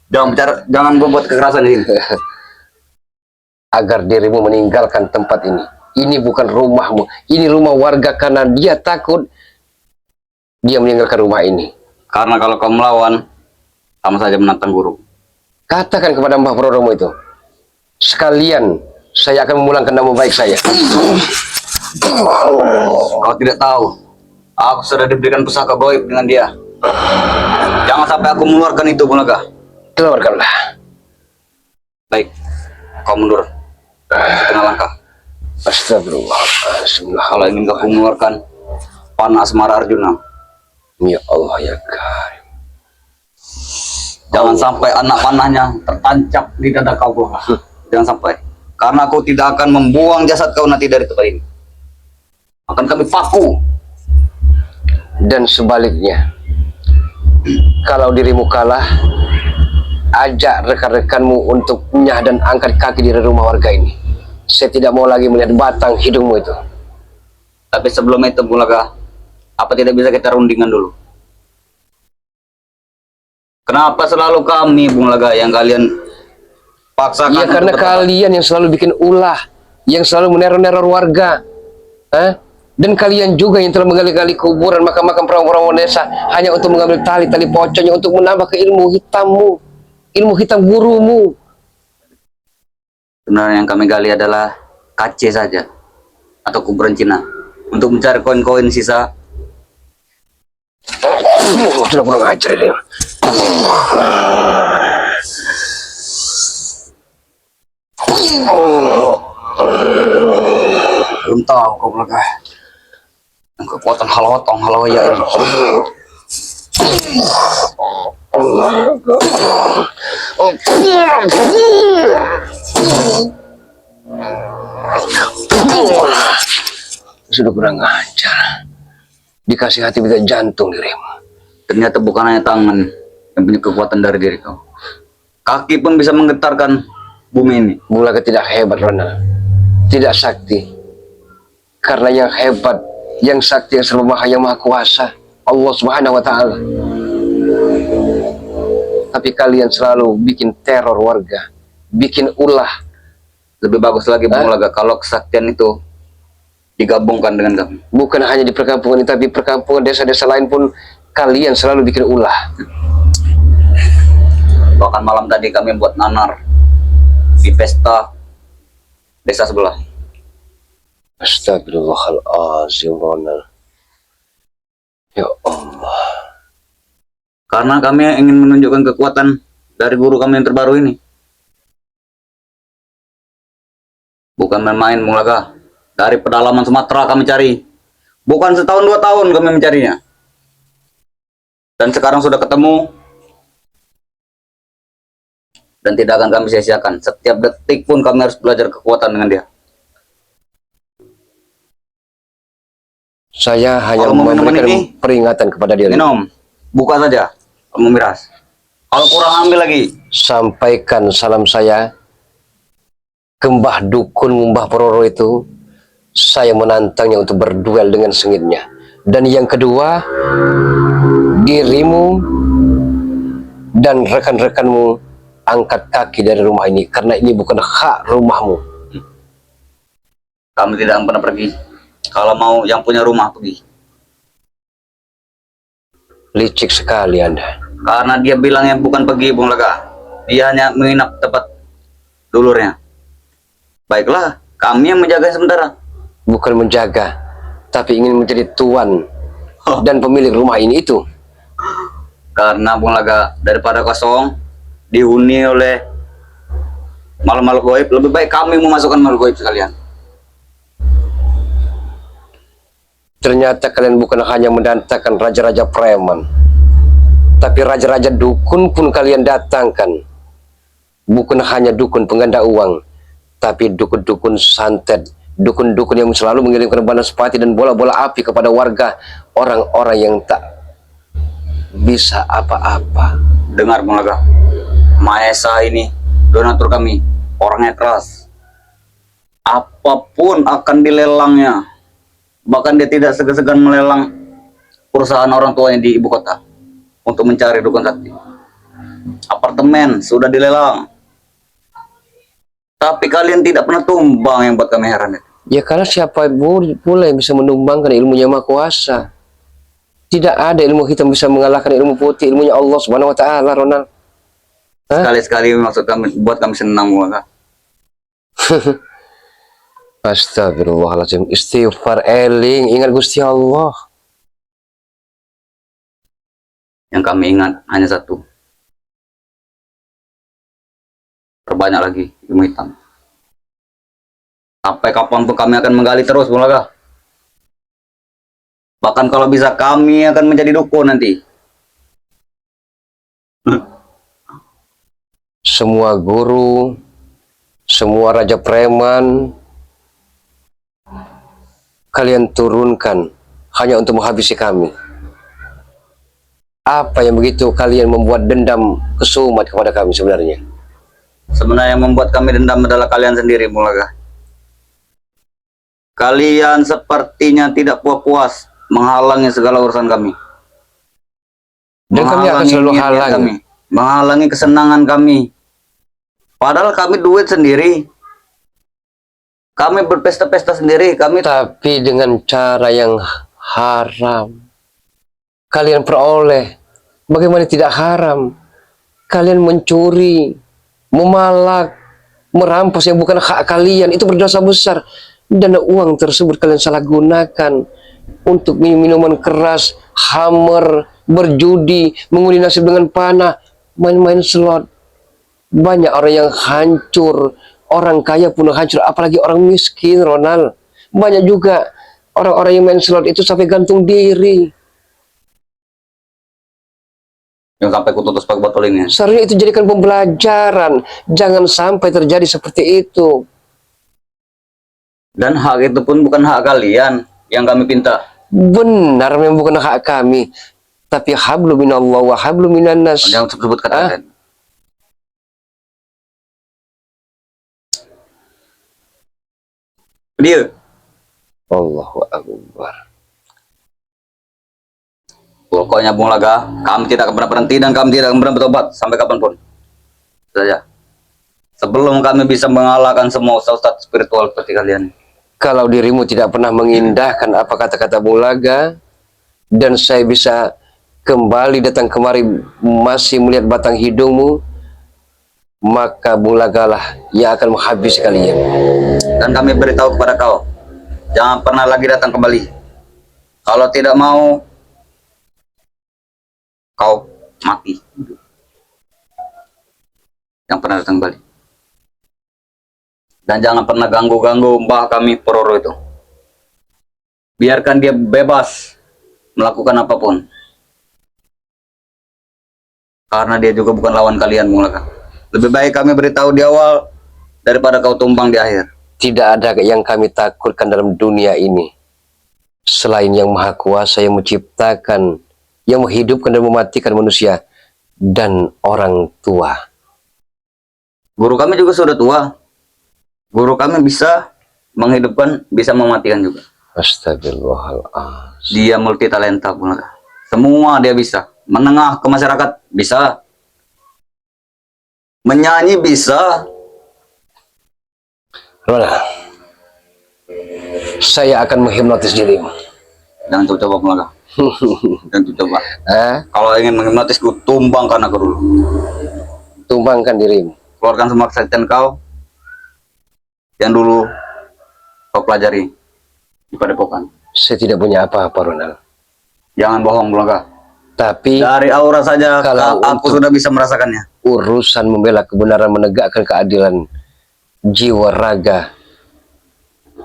S2: Jangan bicara, jangan membuat kekerasan di sini.
S1: Agar dirimu meninggalkan tempat ini. Ini bukan rumahmu. Ini rumah warga karena dia takut dia meninggalkan rumah ini.
S2: Karena kalau kau melawan, sama saja menantang guru.
S1: Katakan kepada Mbah Pororomo itu. Sekalian saya akan memulangkan nama baik saya.
S2: Kau tidak tahu. Aku sudah diberikan pusaka goib dengan dia. Jangan sampai aku mengeluarkan itu Bung Laga.
S1: Keluarkanlah.
S2: Baik, kau mundur. Setengah langkah.
S1: Astagfirullahaladzim.
S2: Kalau ingin kau mengeluarkan panah Asmara Arjuna,
S1: Ya Allah ya Karim.
S2: jangan sampai anak panahnya tertancap di dada kau Bung Laga. Jangan sampai. Karena aku tidak akan membuang jasad kau nanti dari tempat ini. Akan kami paku.
S1: Dan sebaliknya, Kalau dirimu kalah, ajak rekan-rekanmu untuk nyah dan angkat kaki dari rumah warga ini. Saya tidak mau lagi melihat batang hidungmu itu.
S2: Tapi sebelum itu Bung Laga, apa tidak bisa kita rundingan dulu? Kenapa selalu kami Bung Laga yang kalian paksakan?
S1: Ya karena
S2: untuk
S1: kalian yang selalu bikin ulah, yang selalu meneror-neror warga. Dan kalian juga yang telah menggali-gali kuburan makam-makam perawan-perawan desa hanya untuk mengambil tali-tali pocongnya untuk menambah ke ilmu hitammu, ilmu hitam gurumu.
S2: Sebenarnya yang kami gali adalah KC saja atau kuburan Cina untuk mencari koin-koin sisa.
S1: Sudah kurang ajar ini.
S2: Belum tahu kau Laga. Yang kekuatan halotong halawaya ini.
S1: Sudah kurang ajar. Dikasih hati bisa jantung dirimu.
S2: Ternyata bukan hanya tangan yang punya kekuatan dari diri kau. Kaki pun bisa menggetarkan bumi ini.
S1: Bung Laga tidak hebat, Ronald. Tidak sakti. Karena yang hebat, yang sakti, yang serba maha, yang maha kuasa, Allah Subhanahu wa Ta'ala. Tapi kalian selalu bikin teror warga, bikin ulah.
S2: Lebih bagus lagi Bung Laga kalau kesaktian itu digabungkan dengan kami.
S1: Bukan hanya di perkampungan ini, tapi perkampungan desa-desa lain pun kalian selalu bikin ulah.
S2: Bahkan malam tadi kami buat nanar di pesta desa sebelah.
S1: Astagfirullahaladzim, Ronald. Ya Allah.
S2: Karena kami ingin menunjukkan kekuatan dari guru kami yang terbaru ini. Bukan main-main Bung Laga. Dari pedalaman Sumatera kami cari. Bukan setahun 2 tahun kami mencarinya. Dan sekarang sudah ketemu. Dan tidak akan kami sia-siakan. Setiap detik pun kami harus belajar kekuatan dengan dia.
S1: Saya hanya
S2: Kalau mau
S1: memberikan
S2: minuman ini,
S1: peringatan kepada dia.
S2: Minum. Buka saja. Kamu miras. Kalau kurang ambil lagi.
S1: Sampaikan salam saya ke Mbah Dukun, Mbah Pororo itu. Saya menantangnya untuk berduel dengan sengitnya. Dan yang kedua, dirimu dan rekan-rekanmu angkat kaki dari rumah ini, karena ini bukan hak rumahmu.
S2: Kami tidak akan pernah pergi. Kalau mau yang punya rumah pergi.
S1: Licik sekali Anda.
S2: Karena dia bilangnya bukan pergi Bung Laga. Dia hanya menginap tempat dulurnya. Baiklah, kami yang menjaga sementara.
S1: Bukan menjaga, tapi ingin menjadi tuan dan pemilik rumah ini itu.
S2: Karena Bung Laga daripada kosong dihuni oleh makhluk-makhluk gaib, lebih baik kami memasukkan makhluk gaib sekalian.
S1: Ternyata kalian bukan hanya mendatangkan raja-raja preman, tapi raja-raja dukun pun kalian datangkan. Bukan hanya dukun pengganda uang, tapi dukun-dukun santet, dukun-dukun yang selalu mengirimkan banaspati dan bola-bola api kepada warga, orang-orang yang tak bisa apa-apa.
S2: Dengar Bung Laga, Maesa ini donatur kami, orangnya keras. Apapun akan dilelangnya. Bahkan dia tidak segan-segan melelang perusahaan orang tuanya di ibu kota untuk mencari dukun sakti. Apartemen sudah dilelang. Tapi kalian tidak pernah tumbang, yang buat kami heran itu.
S1: Ya karena siapa pula yang bisa menumbangkan ilmunya Maha Kuasa. Tidak ada ilmu hitam bisa mengalahkan ilmu putih, ilmunya Allah Subhanahu wa Ta'ala, Ronald.
S2: Sekali-sekali maksud kami, buat kami senang Bung Laga.
S1: Astagfirullahaladzim. Istighfar eling, ingat Gusti Allah.
S2: Yang kami ingat hanya satu. Perbanyak lagi ilmu hitam. Sampai kapanpun kami akan menggali terus Bung Laga. Bahkan kalau bisa kami akan menjadi dukun nanti.
S1: Semua guru, semua raja preman, kalian turunkan hanya untuk menghabisi kami. Apa yang begitu kalian membuat dendam kesumat kepada kami sebenarnya?
S2: Sebenarnya yang membuat kami dendam adalah kalian sendiri, Mulaga. Kalian sepertinya tidak puas menghalangi segala urusan kami.
S1: Dan kami akan selalu
S2: niat-niat
S1: halangi.
S2: kami, menghalangi kesenangan kami. Padahal kami duit sendiri. Kami berpesta-pesta sendiri, kami
S1: Tapi dengan cara yang haram. Kalian peroleh. Bagaimana tidak haram? Kalian mencuri, memalak, merampas yang bukan hak kalian. Itu berdosa besar. Dan uang tersebut kalian salah gunakan untuk minuman keras, hammer, berjudi, mengundi nasib dengan panah, main-main slot. Banyak orang yang hancur, orang kaya pun hancur, apalagi orang miskin, Ronald. Banyak juga orang-orang yang main slot itu sampai gantung diri.
S2: yang sampai kututus pakai botol ini.
S1: Seharusnya itu jadikan pembelajaran. Jangan sampai terjadi seperti itu.
S2: Dan hak itu pun bukan hak kalian yang kami pinta.
S1: Benar memang bukan hak kami. Tapi hablum minallah wa hablum minan nas.
S2: Jangan sebut kata dia.
S1: Allahu Akbar.
S2: Pokoknya Bung Laga, kami tidak akan pernah berhenti dan kami tidak akan pernah bertobat sampai kapanpun. Saja. Sebelum kami bisa mengalahkan semua ustaz spiritual seperti kalian.
S1: Kalau dirimu tidak pernah mengindahkan apa kata-kata Bung Laga, dan saya bisa kembali datang kemari masih melihat batang hidungmu, maka Bung Laga lah yang akan menghabisi kalian.
S2: Dan kami beritahu kepada kau, jangan pernah lagi datang kembali. Kalau tidak mau, kau mati. Yang pernah datang kembali. Dan jangan pernah ganggu-ganggu mbah kami Pororo itu. Biarkan dia bebas melakukan apapun. Karena dia juga bukan lawan kalian, Mulakan. Lebih baik kami beritahu di awal daripada kau tumbang di akhir.
S1: Tidak ada yang kami takutkan dalam dunia ini selain yang Maha Kuasa, yang menciptakan, yang menghidupkan dan mematikan manusia dan orang tua.
S2: Guru kami juga sudah tua. Guru kami bisa menghidupkan, bisa mematikan juga.
S1: Astagfirullahaladzim.
S2: Dia multi talenta, semua dia bisa. Menengah ke masyarakat bisa. Menyanyi bisa.
S1: Rona, saya akan menghipnotis dirimu.
S2: Jangan coba-coba, Mulaga. Jangan coba.
S1: Ah,
S2: Kalau ingin menghipnotis, ku tumbangkan aku dulu.
S1: tumbangkan dirimu.
S2: Keluarkan semua kesaktian kau yang dulu kau pelajari di padepokan.
S1: Saya tidak punya apa-apa, Ronald.
S2: Jangan bohong, Mulaga.
S1: Tapi
S2: Dari aura saja
S1: kalau
S2: aku sudah bisa merasakannya.
S1: urusan membela kebenaran, menegakkan keadilan jiwa raga,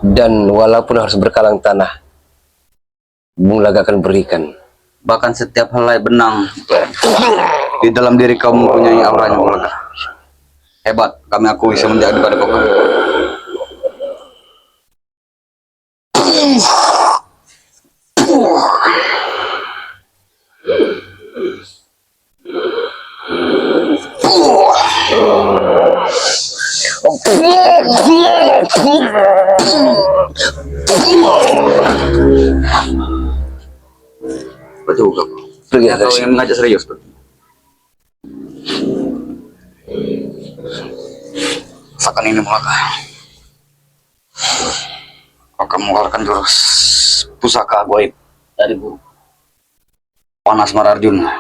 S1: dan walaupun harus berkalang tanah, Bung Laga akan berikan.
S2: Bahkan setiap helai benang di dalam diri kau mempunyai auranya, Mulaga. Hebat, kami akui semenjak di padepokan. Betul kau.
S1: Pergi
S2: Kau
S1: dari
S2: ingin
S1: sini.
S2: mengajak serius. Rasakan ini, Mulaga. Kau akan mengeluarkan jurus pusaka gaib dari guru Panas Mararjuna.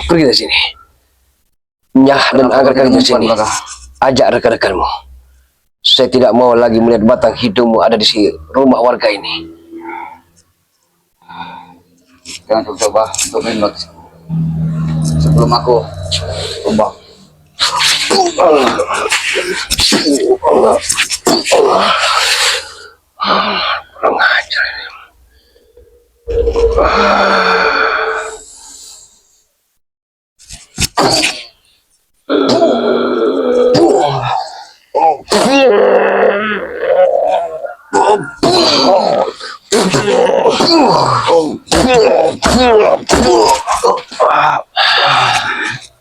S1: Pergi dari sini. Nyah dan agar kalian di sini. Ajak rekan-rekanmu. Saya tidak mau lagi melihat batang hidungmu ada di rumah warga ini.
S2: Jangan coba untuk menghipnotis sebelum aku tumbang.
S1: Kurang ajar ini.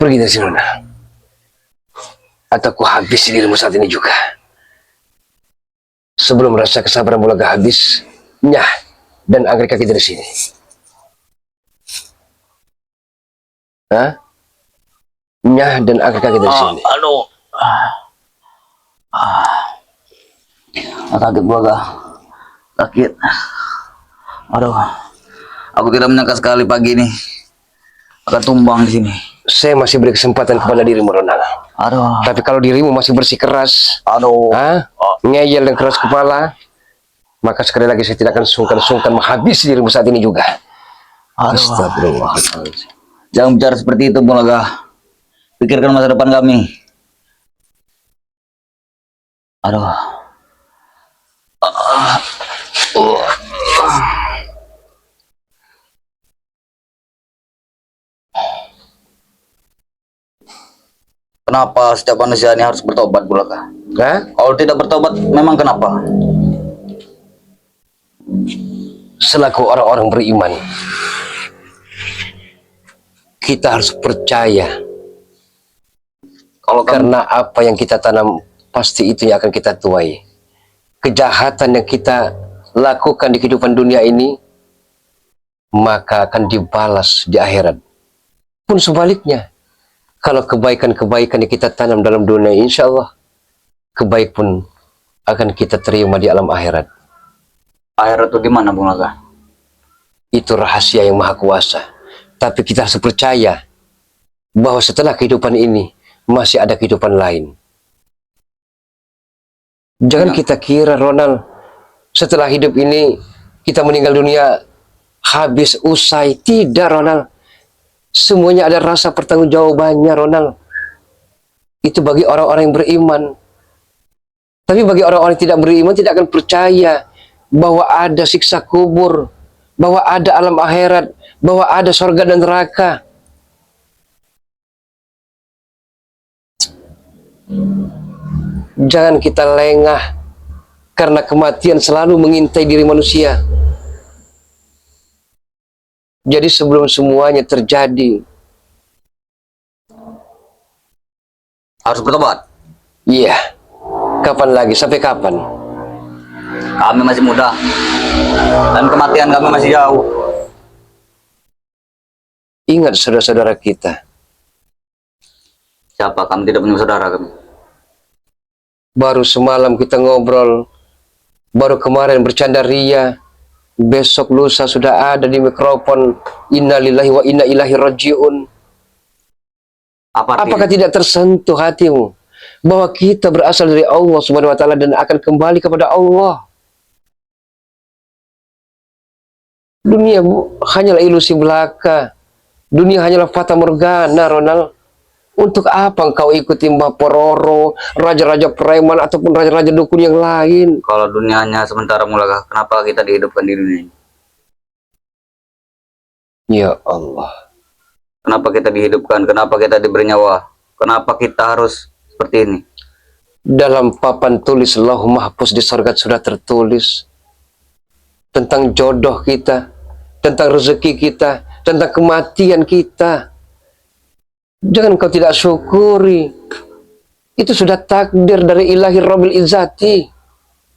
S1: Pergi dari sini, Nona. Atau ku habis dirimu saat ini juga. Sebelum rasa kesabaran Bulaga habis, nyah dan angkat kaki dari sini. Hah? Nyah dan angkat kaki dari sini.
S2: Aduh. Sakit Bulaga. Sakit. Aduh. Aku tidak menyangka sekali pagi ini akan tumbang di sini.
S1: Saya masih beri kesempatan kepada dirimu, Ronald.
S2: Aduh.
S1: Tapi kalau dirimu masih bersikeras,
S2: Aduh.
S1: ngeyel dan keras kepala, maka sekali lagi saya tidak akan sungkan-sungkan menghabisi dirimu saat ini juga.
S2: Aduh.
S1: Astagfirullahaladzim.
S2: Jangan bicara seperti itu, Bulaga. Pikirkan masa depan kami. Aduh. Kenapa setiap manusia ini harus bertobat, Bulaga?
S1: Hah?
S2: Kalau tidak bertobat, memang kenapa?
S1: Selaku orang-orang beriman, kita harus percaya. Karena apa yang kita tanam, pasti itu yang akan kita tuai. Kejahatan yang kita lakukan di kehidupan dunia ini, maka akan dibalas di akhirat. Pun sebaliknya, kalau kebaikan-kebaikan yang kita tanam dalam dunia, insya Allah, kebaik pun akan kita terima di alam akhirat.
S2: Akhirat itu gimana, Bulaga?
S1: Itu rahasia yang maha kuasa. Tapi kita harus percaya bahwa setelah kehidupan ini, masih ada kehidupan lain. Jangan kita kira, Ronald, setelah hidup ini, kita meninggal dunia, habis, usai. Tidak, Ronald. Semuanya ada rasa pertanggungjawabannya, Ronald. Itu bagi orang-orang yang beriman. Tapi bagi orang-orang yang tidak beriman, tidak akan percaya bahwa ada siksa kubur, bahwa ada alam akhirat, bahwa ada surga dan neraka. Jangan kita lengah, karena kematian selalu mengintai diri manusia. Jadi sebelum semuanya terjadi,
S2: Harus bertobat.
S1: iya. Kapan lagi? Sampai kapan?
S2: Kami masih muda. Dan kematian kami masih jauh.
S1: Ingat saudara-saudara kita.
S2: Siapa? Kami tidak punya saudara kami.
S1: Baru semalam kita ngobrol, baru kemarin bercanda ria, besok lusa sudah ada di mikrofon, innalillahi wa inna ilaihi rajiun.
S2: Apa artinya?
S1: Apakah tidak tersentuh hatimu bahwa kita berasal dari Allah Subhanahu wa taala dan akan kembali kepada Allah? Dunia hanyalah ilusi belaka. Dunia hanyalah fata morgana, Ronald. Untuk apa engkau ikuti Mbah Pororo, raja-raja preman ataupun raja-raja dukun yang lain?
S2: Kalau dunianya sementara, Bulaga, kenapa kita dihidupkan di dunia ini?
S1: Ya Allah.
S2: Kenapa kita dihidupkan? Kenapa kita diberi nyawa? Kenapa kita harus seperti ini?
S1: Dalam papan tulis Lauh Mahfuz di surga sudah tertulis tentang jodoh kita, tentang rezeki kita, tentang kematian kita. Jangan kau tidak syukuri. Itu sudah takdir dari Ilahi Rabbil Izzati.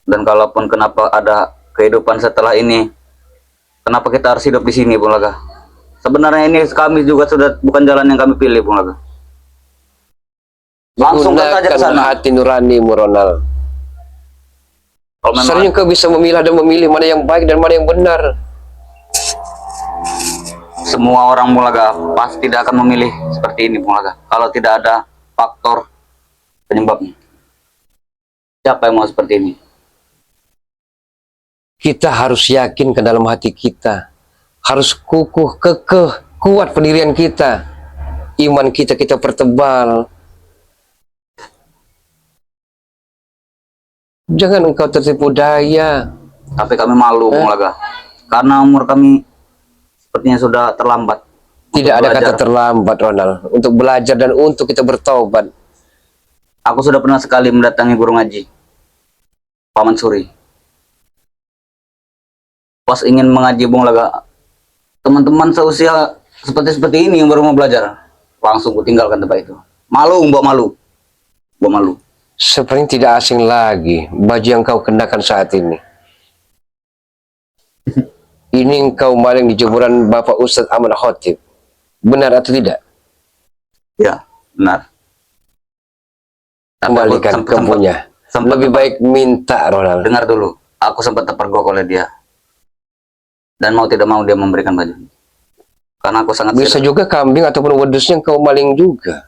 S2: Dan kalaupun kenapa ada kehidupan setelah ini, kenapa kita harus hidup di sini, Bulaga? Sebenarnya ini kami juga sudah bukan jalan yang kami pilih, Bulaga. Langsung saja ke sana.
S1: Hati nuranimu, Ronald. Sering kau bisa memilah dan memilih mana yang baik dan mana yang benar.
S2: Semua orang, Bulaga, pasti tidak akan memilih seperti ini, Bulaga, kalau tidak ada faktor penyebabnya. Siapa yang mau seperti ini?
S1: Kita harus yakin ke dalam hati kita. Harus kukuh, kekeh, kuat pendirian kita. Iman kita pertebal. Jangan engkau tertipu daya.
S2: Tapi kami malu, Bulaga, karena umur kami sepertinya sudah terlambat.
S1: Tidak
S2: Untuk
S1: ada kata
S2: belajar.
S1: terlambat, Ronald, untuk belajar dan untuk kita bertobat.
S2: Aku sudah pernah sekali mendatangi guru ngaji, Pak Mansuri. Pas ingin mengaji Bung Laga, teman-teman seusia seperti ini yang baru mau belajar, langsung ku tinggalkan tempat itu. Malu, mbak malu. Mbak malu.
S1: Sepertinya tidak asing lagi baju yang kau kenakan saat ini. Ini engkau maling di jemuran Bapak Ustadz Ahmad Khotib. Benar atau tidak?
S2: Ya, benar. Tapi aku
S1: Kembalikan
S2: sempat-
S1: kepunya.
S2: sempat-
S1: Lebih baik minta, Ronald.
S2: Dengar dulu, aku sempat terpergok oleh dia. Dan mau tidak mau dia memberikan baju. Karena aku sangat
S1: Bisa juga kambing ataupun wedusnya engkau maling juga.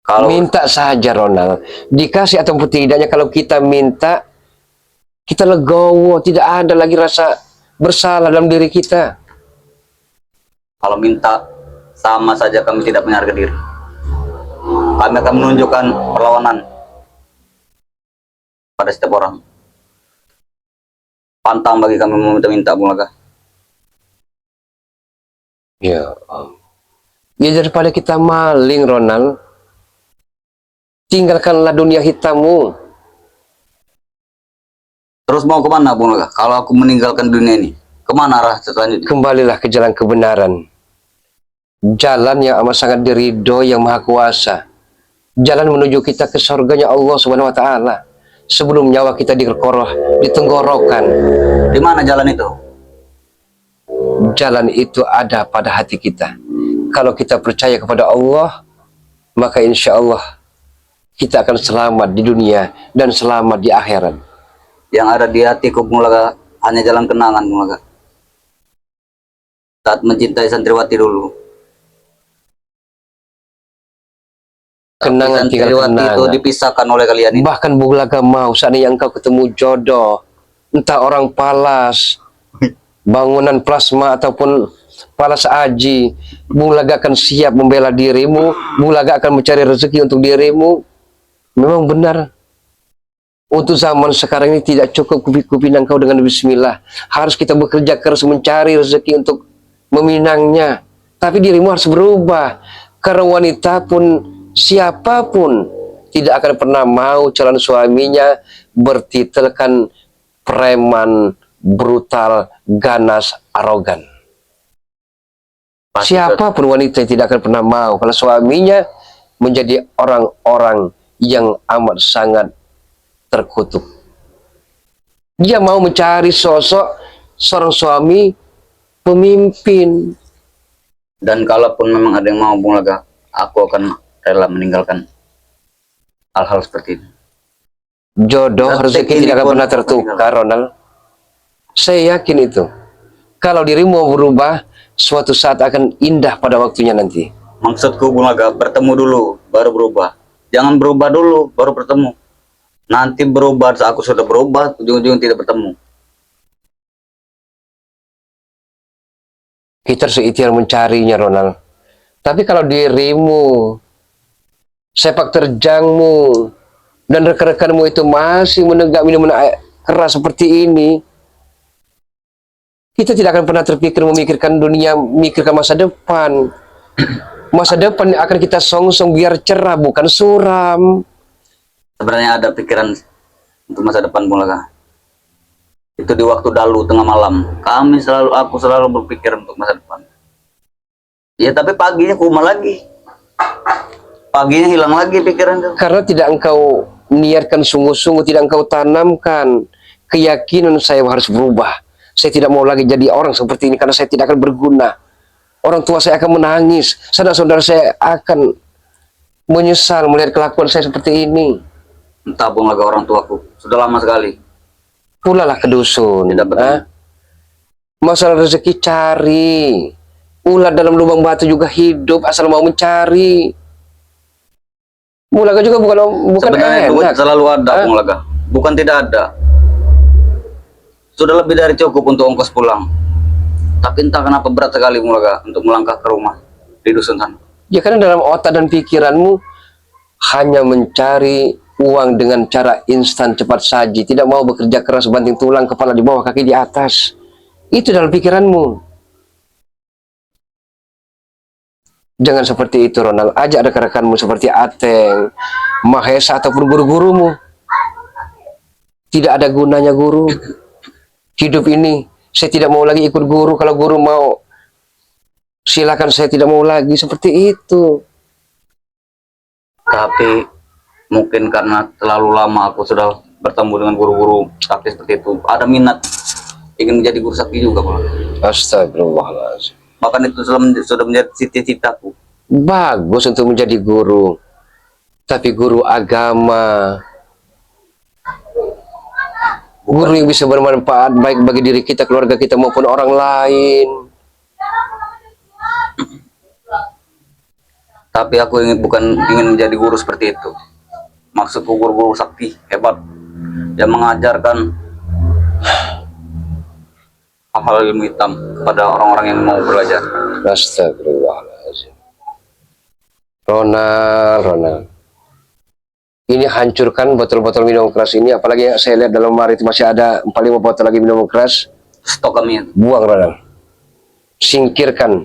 S2: kalau
S1: Minta saja, Ronald. Dikasih ataupun tidaknya, kalau kita minta, kita legowo. Tidak ada lagi rasa bersalah dalam diri kita.
S2: kalau minta sama saja kami tidak punya harga diri. Kami akan menunjukkan perlawanan pada setiap orang. Pantang bagi kami meminta-minta, Bung Laga.
S1: Ya, ya daripada kita maling, Ronald, tinggalkanlah dunia hitammu.
S2: Terus mau kemana, Bung Laga? Kalau aku meninggalkan dunia ini, kemana arah selanjutnya?
S1: Kembalilah ke jalan kebenaran. Jalan yang amat sangat diridho yang maha kuasa. Jalan menuju kita ke surganya Allah Subhanahu wa taala. Sebelum nyawa kita ditenggorokan.
S2: Di mana jalan itu?
S1: Jalan itu ada pada hati kita. Kalau kita percaya kepada Allah, maka insya Allah kita akan selamat di dunia dan selamat di akhirat.
S2: Yang ada di hatiku, Bung Laga, hanya jalan kenangan, Bung Laga. Saat mencintai santriwati dulu.
S1: Kenangan
S2: Tapi
S1: tinggal
S2: santriwati itu
S1: kenangan.
S2: dipisahkan oleh kalian ini.
S1: Bahkan Bung Laga mau seandainya engkau ketemu jodoh, entah orang palas, bangunan plasma ataupun palas aji, Bung Laga akan siap membela dirimu. Bung Laga akan mencari rezeki untuk dirimu. Memang benar. Untuk zaman sekarang ini tidak cukup kupinang kau dengan bismillah. Harus kita bekerja keras mencari rezeki untuk meminangnya. Tapi dirimu harus berubah. Karena wanita pun, siapapun tidak akan pernah mau calon suaminya bertitelkan preman, brutal, ganas, arogan.
S2: Pasti
S1: Siapapun wanita yang tidak akan pernah mau kalau suaminya menjadi orang-orang yang amat sangat terkutuk. Dia mau mencari sosok seorang suami pemimpin.
S2: Dan kalaupun memang ada yang mau, Bung Laga, aku akan rela meninggalkan hal-hal seperti itu.
S1: Jodoh,
S2: Dan
S1: rezeki
S2: ini
S1: tidak akan
S2: pun
S1: pernah tertukar, Ronald. Saya yakin itu. Kalau dirimu mau berubah, suatu saat akan indah pada waktunya nanti.
S2: Maksudku, Bung Laga, bertemu dulu, baru berubah. Jangan berubah dulu, baru bertemu. Nanti berubah, saat aku sudah berubah, ujung-ujung tidak bertemu.
S1: Kita harus ikhtiar mencarinya, Ronald. Tapi kalau dirimu, sepak terjangmu, dan rekan-rekanmu itu masih menenggak minuman keras seperti ini, kita tidak akan pernah terpikir memikirkan dunia, memikirkan masa depan. Masa depan yang akan kita songsong biar cerah, bukan suram.
S2: Sebenarnya ada pikiran untuk masa depan, Bung Laga. Itu di waktu dalu tengah malam. Aku selalu berpikir untuk masa depan. Ya, tapi paginya kuma lagi. Paginya hilang lagi pikiran itu.
S1: Karena tidak engkau niatkan sungguh-sungguh, tidak engkau tanamkan keyakinan saya harus berubah. Saya tidak mau lagi jadi orang seperti ini karena saya tidak akan berguna. Orang tua saya akan menangis, saudara-saudara saya akan menyesal melihat kelakuan saya seperti ini.
S2: Entah, Bung Laga, orang tuaku sudah lama sekali.
S1: Pulalah ke dusun.
S2: Tidak betul.
S1: Masalah rezeki cari. Ular dalam lubang batu juga hidup asal mau mencari. Bung Laga juga bukan
S2: Sebenarnya duit
S1: enak.
S2: selalu ada, Bung Laga. Bukan tidak ada. Sudah lebih dari cukup untuk ongkos pulang. Tapi entah kenapa berat sekali, Bung Laga, untuk melangkah ke rumah di dusun sana.
S1: Ya karena dalam otak dan pikiranmu hanya mencari uang dengan cara instan cepat saji, tidak mau bekerja keras banting tulang, kepala di bawah kaki di atas. Itu dalam pikiranmu. Jangan seperti itu, Ronald. Ajak rekan-rekanmu seperti Ateng, Mahesa, ataupun guru-gurumu. Tidak ada gunanya guru. Hidup ini, saya tidak mau lagi ikut guru. Kalau guru mau, silakan, saya tidak mau lagi. Seperti itu.
S2: Tapi mungkin karena terlalu lama aku sudah bertemu dengan guru-guru sakti seperti itu, ada minat ingin menjadi guru sakti juga, Bang.
S1: Astagfirullahaladzim.
S2: Bahkan itu sudah menjadi cita-citaku.
S1: Bagus untuk menjadi guru. Tapi guru agama, guru yang bisa bermanfaat baik bagi diri kita, keluarga kita, maupun orang lain.
S2: Tapi aku bukan ingin menjadi guru seperti itu. Maksudku guru-guru sakti hebat yang mengajarkan hal-hal ilmu hitam kepada orang-orang yang mau belajar.
S1: Astagfirullahaladzim. Ronald. Ini hancurkan botol-botol minum keras ini. Apalagi saya lihat dalam lemari itu masih ada 4-5 botol lagi minum keras.
S2: Stok kami.
S1: Buang, Ronald. Singkirkan.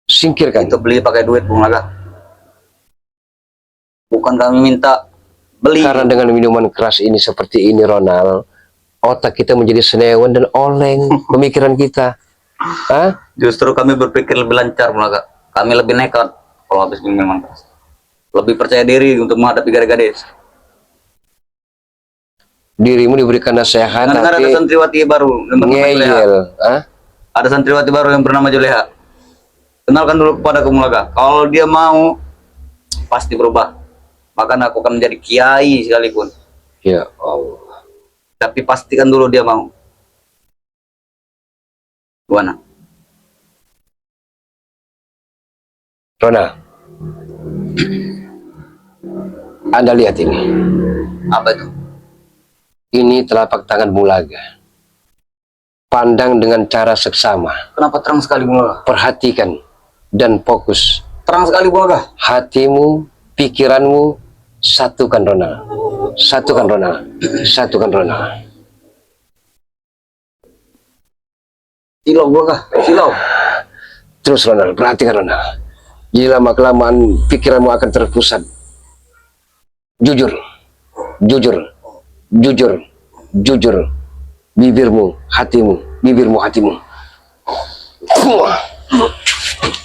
S2: Itu beli pakai duit, Bung Laga. Bukan kami minta beli.
S1: Karena dengan minuman keras ini seperti ini, Ronald, otak kita menjadi senewan dan oleng pemikiran kita. Hah?
S2: Justru kami berpikir lebih lancar, Bung Laga. Kami lebih nekat kalau habis minum minuman keras. Lebih percaya diri untuk menghadapi gadis-gadis.
S1: Dirimu diberikan nasihat,
S2: Dengar ada
S1: tapi
S2: santriwati baru yang bernama Juleha.
S1: ngeyel. Hah?
S2: Ada santriwati baru yang bernama Juleha. Kenalkan dulu kepada Bung Laga. Kalau dia mau, pasti berubah. Bahkan aku akan menjadi kiai sekalipun.
S1: Ya Allah.
S2: Tapi pastikan dulu dia mau. Gimana?
S1: Ronald, Anda lihat ini.
S2: Apa itu?
S1: Ini telapak tangan Bung Laga. Pandang dengan cara seksama.
S2: Kenapa terang sekali, Bung Laga?
S1: Perhatikan dan fokus.
S2: Terang sekali, Bung Laga.
S1: Hatimu, pikiranmu, satukan, Ronald. Satukan, Ronald. Satukan, Ronald.
S2: Silau, Bung Laga. Silau.
S1: Terus, Ronald, perhatikan, Ronald. Jadi lama-kelamaan pikiranmu akan terpusat. Jujur. Bibirmu, hatimu.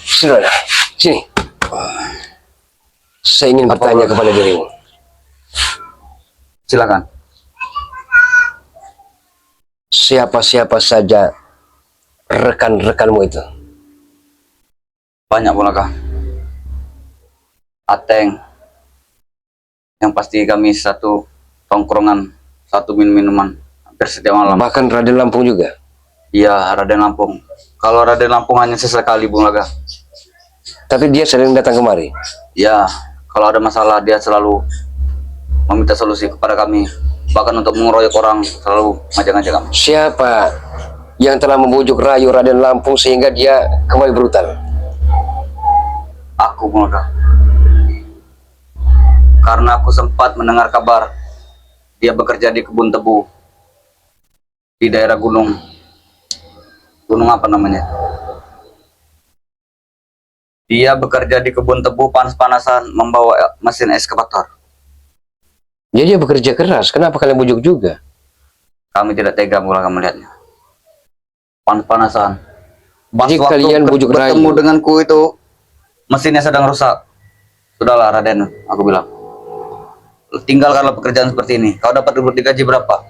S1: Sini, Ronald. Sini. Saya ingin bertanya kepada dirimu.
S2: Silakan.
S1: Siapa-siapa saja rekan-rekanmu itu?
S2: Banyak, Bung Laga. Ateng. Yang pasti kami satu tongkrongan, satu minuman hampir setiap malam.
S1: Bahkan Raden Lampung juga?
S2: Iya, Raden Lampung. Kalau Raden Lampung hanya sesekali, Bung Laga.
S1: Tapi dia sering datang kemari?
S2: Ya, kalau ada masalah dia selalu meminta solusi kepada kami. Bahkan untuk mengeroyok orang selalu ngajak-ngajak kami.
S1: Siapa yang telah membujuk rayu Raden Lampung sehingga dia kembali brutal?
S2: Aku, Bung Laga. Karena aku sempat mendengar kabar dia bekerja di kebun tebu di daerah gunung apa namanya. Dia bekerja di kebun tebu panas-panasan membawa mesin ekskavator.
S1: Jadi dia bekerja keras, kenapa kalian bujuk juga?
S2: Kami tidak tega mulai melihatnya. Panas-panasan.
S1: Jadi kalian bujuk
S2: bertemu
S1: rayu.
S2: denganku itu mesinnya sedang rusak. Sudahlah, Raden, aku bilang. Tinggalkanlah pekerjaan seperti ini. Kau dapat digaji berapa?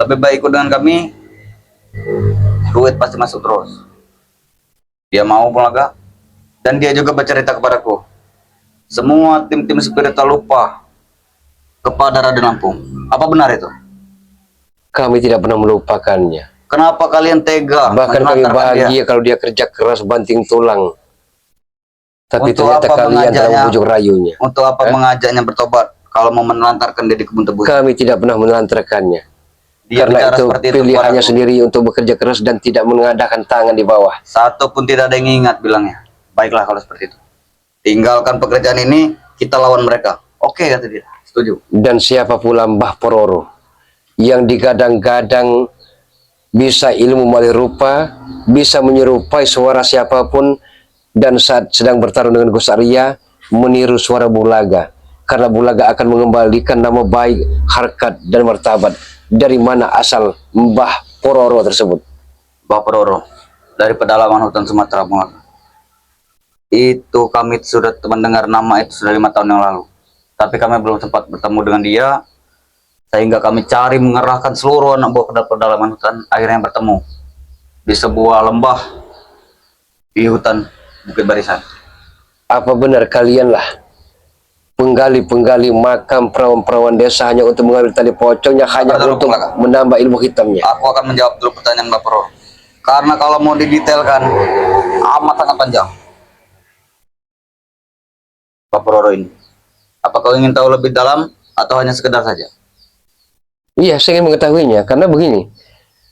S2: Lebih baik ikut dengan kami. Duit pasti masuk terus. Dia mau, Bung Laga. Dan dia juga bercerita kepadaku. Semua tim-tim spiritual lupa kepada Raden Lampung. Apa benar itu?
S1: Kami tidak pernah melupakannya.
S2: Kenapa kalian tega?
S1: Bahkan kami
S2: menelantarkan
S1: bahagia
S2: dia?
S1: kalau dia kerja keras banting tulang. Tapi
S2: Untuk
S1: ternyata
S2: apa
S1: kalian telah
S2: mengajaknya?
S1: membujuk rayunya.
S2: Untuk apa mengajaknya bertobat kalau mau menelantarkan dia di kebun tebu?
S1: Kami tidak pernah menelantarkannya.
S2: Dia
S1: Karena
S2: bicara
S1: itu
S2: seperti itu
S1: pilihannya
S2: kepadaku.
S1: sendiri untuk bekerja keras dan tidak mengadakan tangan di bawah.
S2: Satu pun tidak ada yang ingat, bilangnya. Baiklah kalau seperti itu. Tinggalkan pekerjaan ini, kita lawan mereka. Oke, kata dia. Setuju.
S1: Dan siapa pula Mbah Pororo yang digadang-gadang bisa ilmu melalui rupa, bisa menyerupai suara siapapun, dan saat sedang bertarung dengan Gus Arya, meniru suara Bulaga. Karena Bulaga akan mengembalikan nama baik, harkat, dan martabat. Dari mana asal Mbah Pororo tersebut?
S2: Bapak Roro, dari pedalaman hutan Sumatera, Bung Aga. Itu kami sudah mendengar nama itu sudah 5 tahun yang lalu. Tapi kami belum sempat bertemu dengan dia, sehingga kami cari mengerahkan seluruh anak buah ke pedalaman hutan. Akhirnya bertemu di sebuah lembah di hutan Bukit Barisan.
S1: Apa benar kalianlah penggali-penggali makam perawan-perawan desa hanya untuk mengambil tali pocongnya, hanya
S2: Dulu,
S1: untuk
S2: Bung Aga.
S1: menambah ilmu hitamnya?
S2: Aku akan menjawab dulu pertanyaan Bapak Roro. Karena kalau mau didetailkan, amat sangat panjang. Bapak Roro ini. Apa kau ingin tahu lebih dalam atau hanya sekedar saja?
S1: Iya, saya ingin mengetahuinya, karena begini,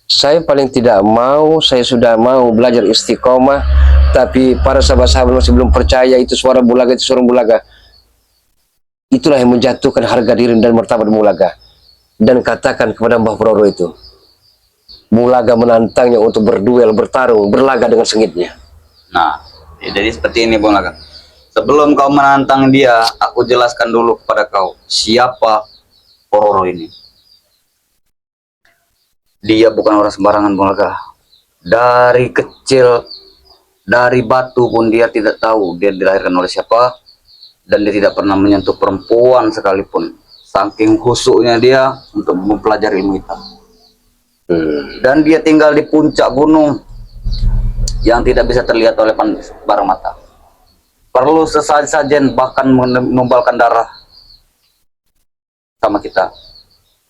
S1: saya paling tidak mau, saya sudah mau belajar istiqomah, tapi para sahabat-sahabat masih belum percaya itu suara Bulaga, itu suara Bulaga. Itulah yang menjatuhkan harga diri dan martabat Bulaga. Dan katakan kepada Mbah Pororo itu, Bulaga menantangnya untuk berduel, bertarung, berlaga dengan sengitnya.
S2: Nah, jadi seperti ini Bung Laga. Sebelum kau menantang dia, aku jelaskan dulu kepada kau siapa Pororo ini. Dia bukan orang sembarangan Bung Laga. Dari kecil, dari batu pun dia tidak tahu dia dilahirkan oleh siapa, dan dia tidak pernah menyentuh perempuan sekalipun. Saking khusyuknya dia untuk mempelajari ilmu hitam. Dan dia tinggal di puncak gunung yang tidak bisa terlihat oleh barang mata. Perlu sesajen bahkan menumbalkan darah sama kita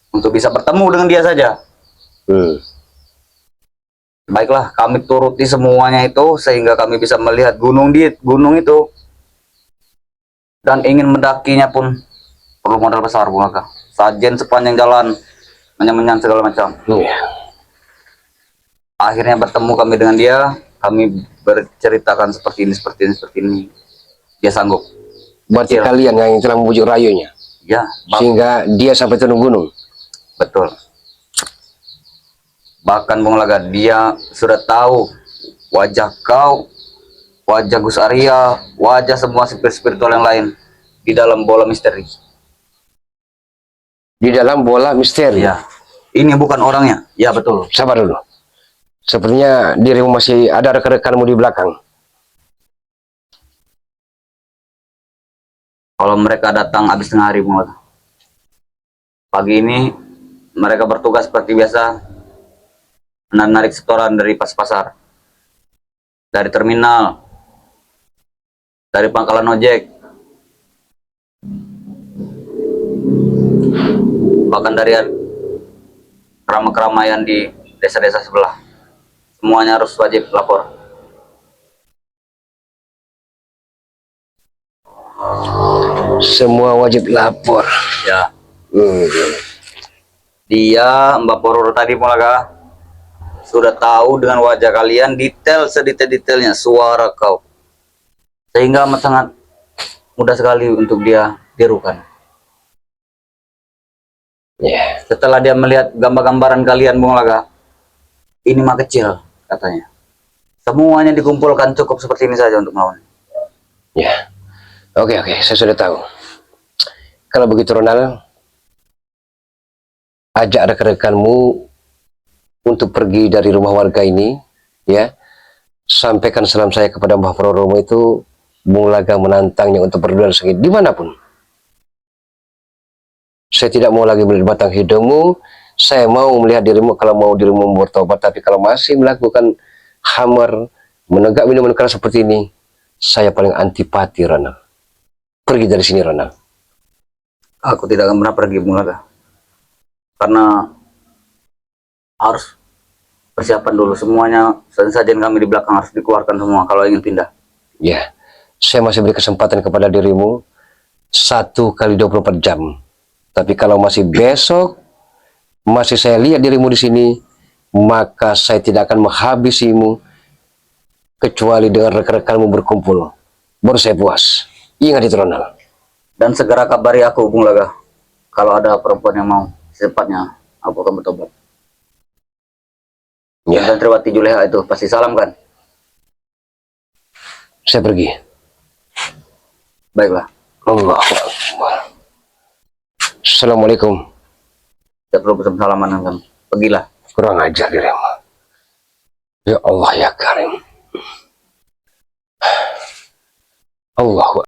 S2: untuk bisa bertemu dengan dia saja. Baiklah, kami turuti semuanya itu sehingga kami bisa melihat gunung itu, dan ingin mendakinya pun perlu modal besar Bung Aka. Sajen sepanjang jalan, menyan-menyan segala macam. Akhirnya bertemu kami dengan dia, kami berceritakan seperti ini. Dia sanggup.
S1: Berarti
S2: Kecil.
S1: kalian yang telah membujuk rayunya,
S2: Ya,
S1: sehingga dia sampai turun gunung.
S2: betul. Bahkan Bung Laga, dia sudah tahu wajah kau, wajah Gus Arya, wajah semua spiritual yang lain di dalam bola misteri.
S1: Di dalam bola misteri.
S2: Ya, ini bukan orangnya. Ya betul.
S1: Sabar dulu. Sepertinya dirimu masih ada rekan-rekanmu di belakang.
S2: Kalau mereka datang habis tengah hari Bung Laga. Pagi ini mereka bertugas seperti biasa, menarik setoran dari pasar, dari terminal, dari pangkalan ojek, bahkan dari keramaian di desa-desa sebelah. Semuanya harus wajib lapor.
S1: Semua wajib lapor.
S2: Ya. Dia Mbak Pororo tadi Mulaga sudah tahu dengan wajah kalian detail sedetail-detailnya suara kau, sehingga amat sangat mudah sekali untuk dia tirukan. Setelah dia melihat gambar-gambaran kalian Bung Laga, ini mah kecil katanya. Semuanya dikumpulkan cukup seperti ini saja untuk melawan.
S1: Ya. Oke, saya sudah tahu. Kalau begitu Ronald, ajak rekan-rekanmu untuk pergi dari rumah warga ini, ya. Sampaikan salam saya kepada Mbah Pororo itu, Bung Laga menantangnya untuk berduel sengit dimanapun. Saya tidak mau lagi melihat batang hidungmu. Saya mau melihat dirimu kalau mau dirimu bertobat. Tapi kalau masih melakukan hammer, menegak minuman keras seperti ini, saya paling antipati, Ronald. Pergi dari sini, Ronald.
S2: Aku tidak akan pernah pergi Bung Laga, karena harus persiapan dulu semuanya. Sajian kami di belakang harus dikeluarkan semua kalau ingin pindah.
S1: Ya, saya masih beri kesempatan kepada dirimu 1 kali 24 jam. Tapi kalau masih besok masih saya lihat dirimu di sini, maka saya tidak akan menghabisimu kecuali dengan rekan-rekanmu berkumpul. Baru saya puas. Ingat itu, Ronald.
S2: Dan segera kabari aku Bung Laga kalau ada perempuan yang mau. Secepatnya aku akan bertobat.
S1: Ya,
S2: Santriwati Juleha itu pasti salam kan?
S1: saya pergi.
S2: Baiklah.
S1: Allahu Akbar. Assalamualaikum.
S2: Tidak perlu bersalaman kan? Pergilah.
S1: Kurang ajar dirimu. Ya Allah ya Karim. Allahu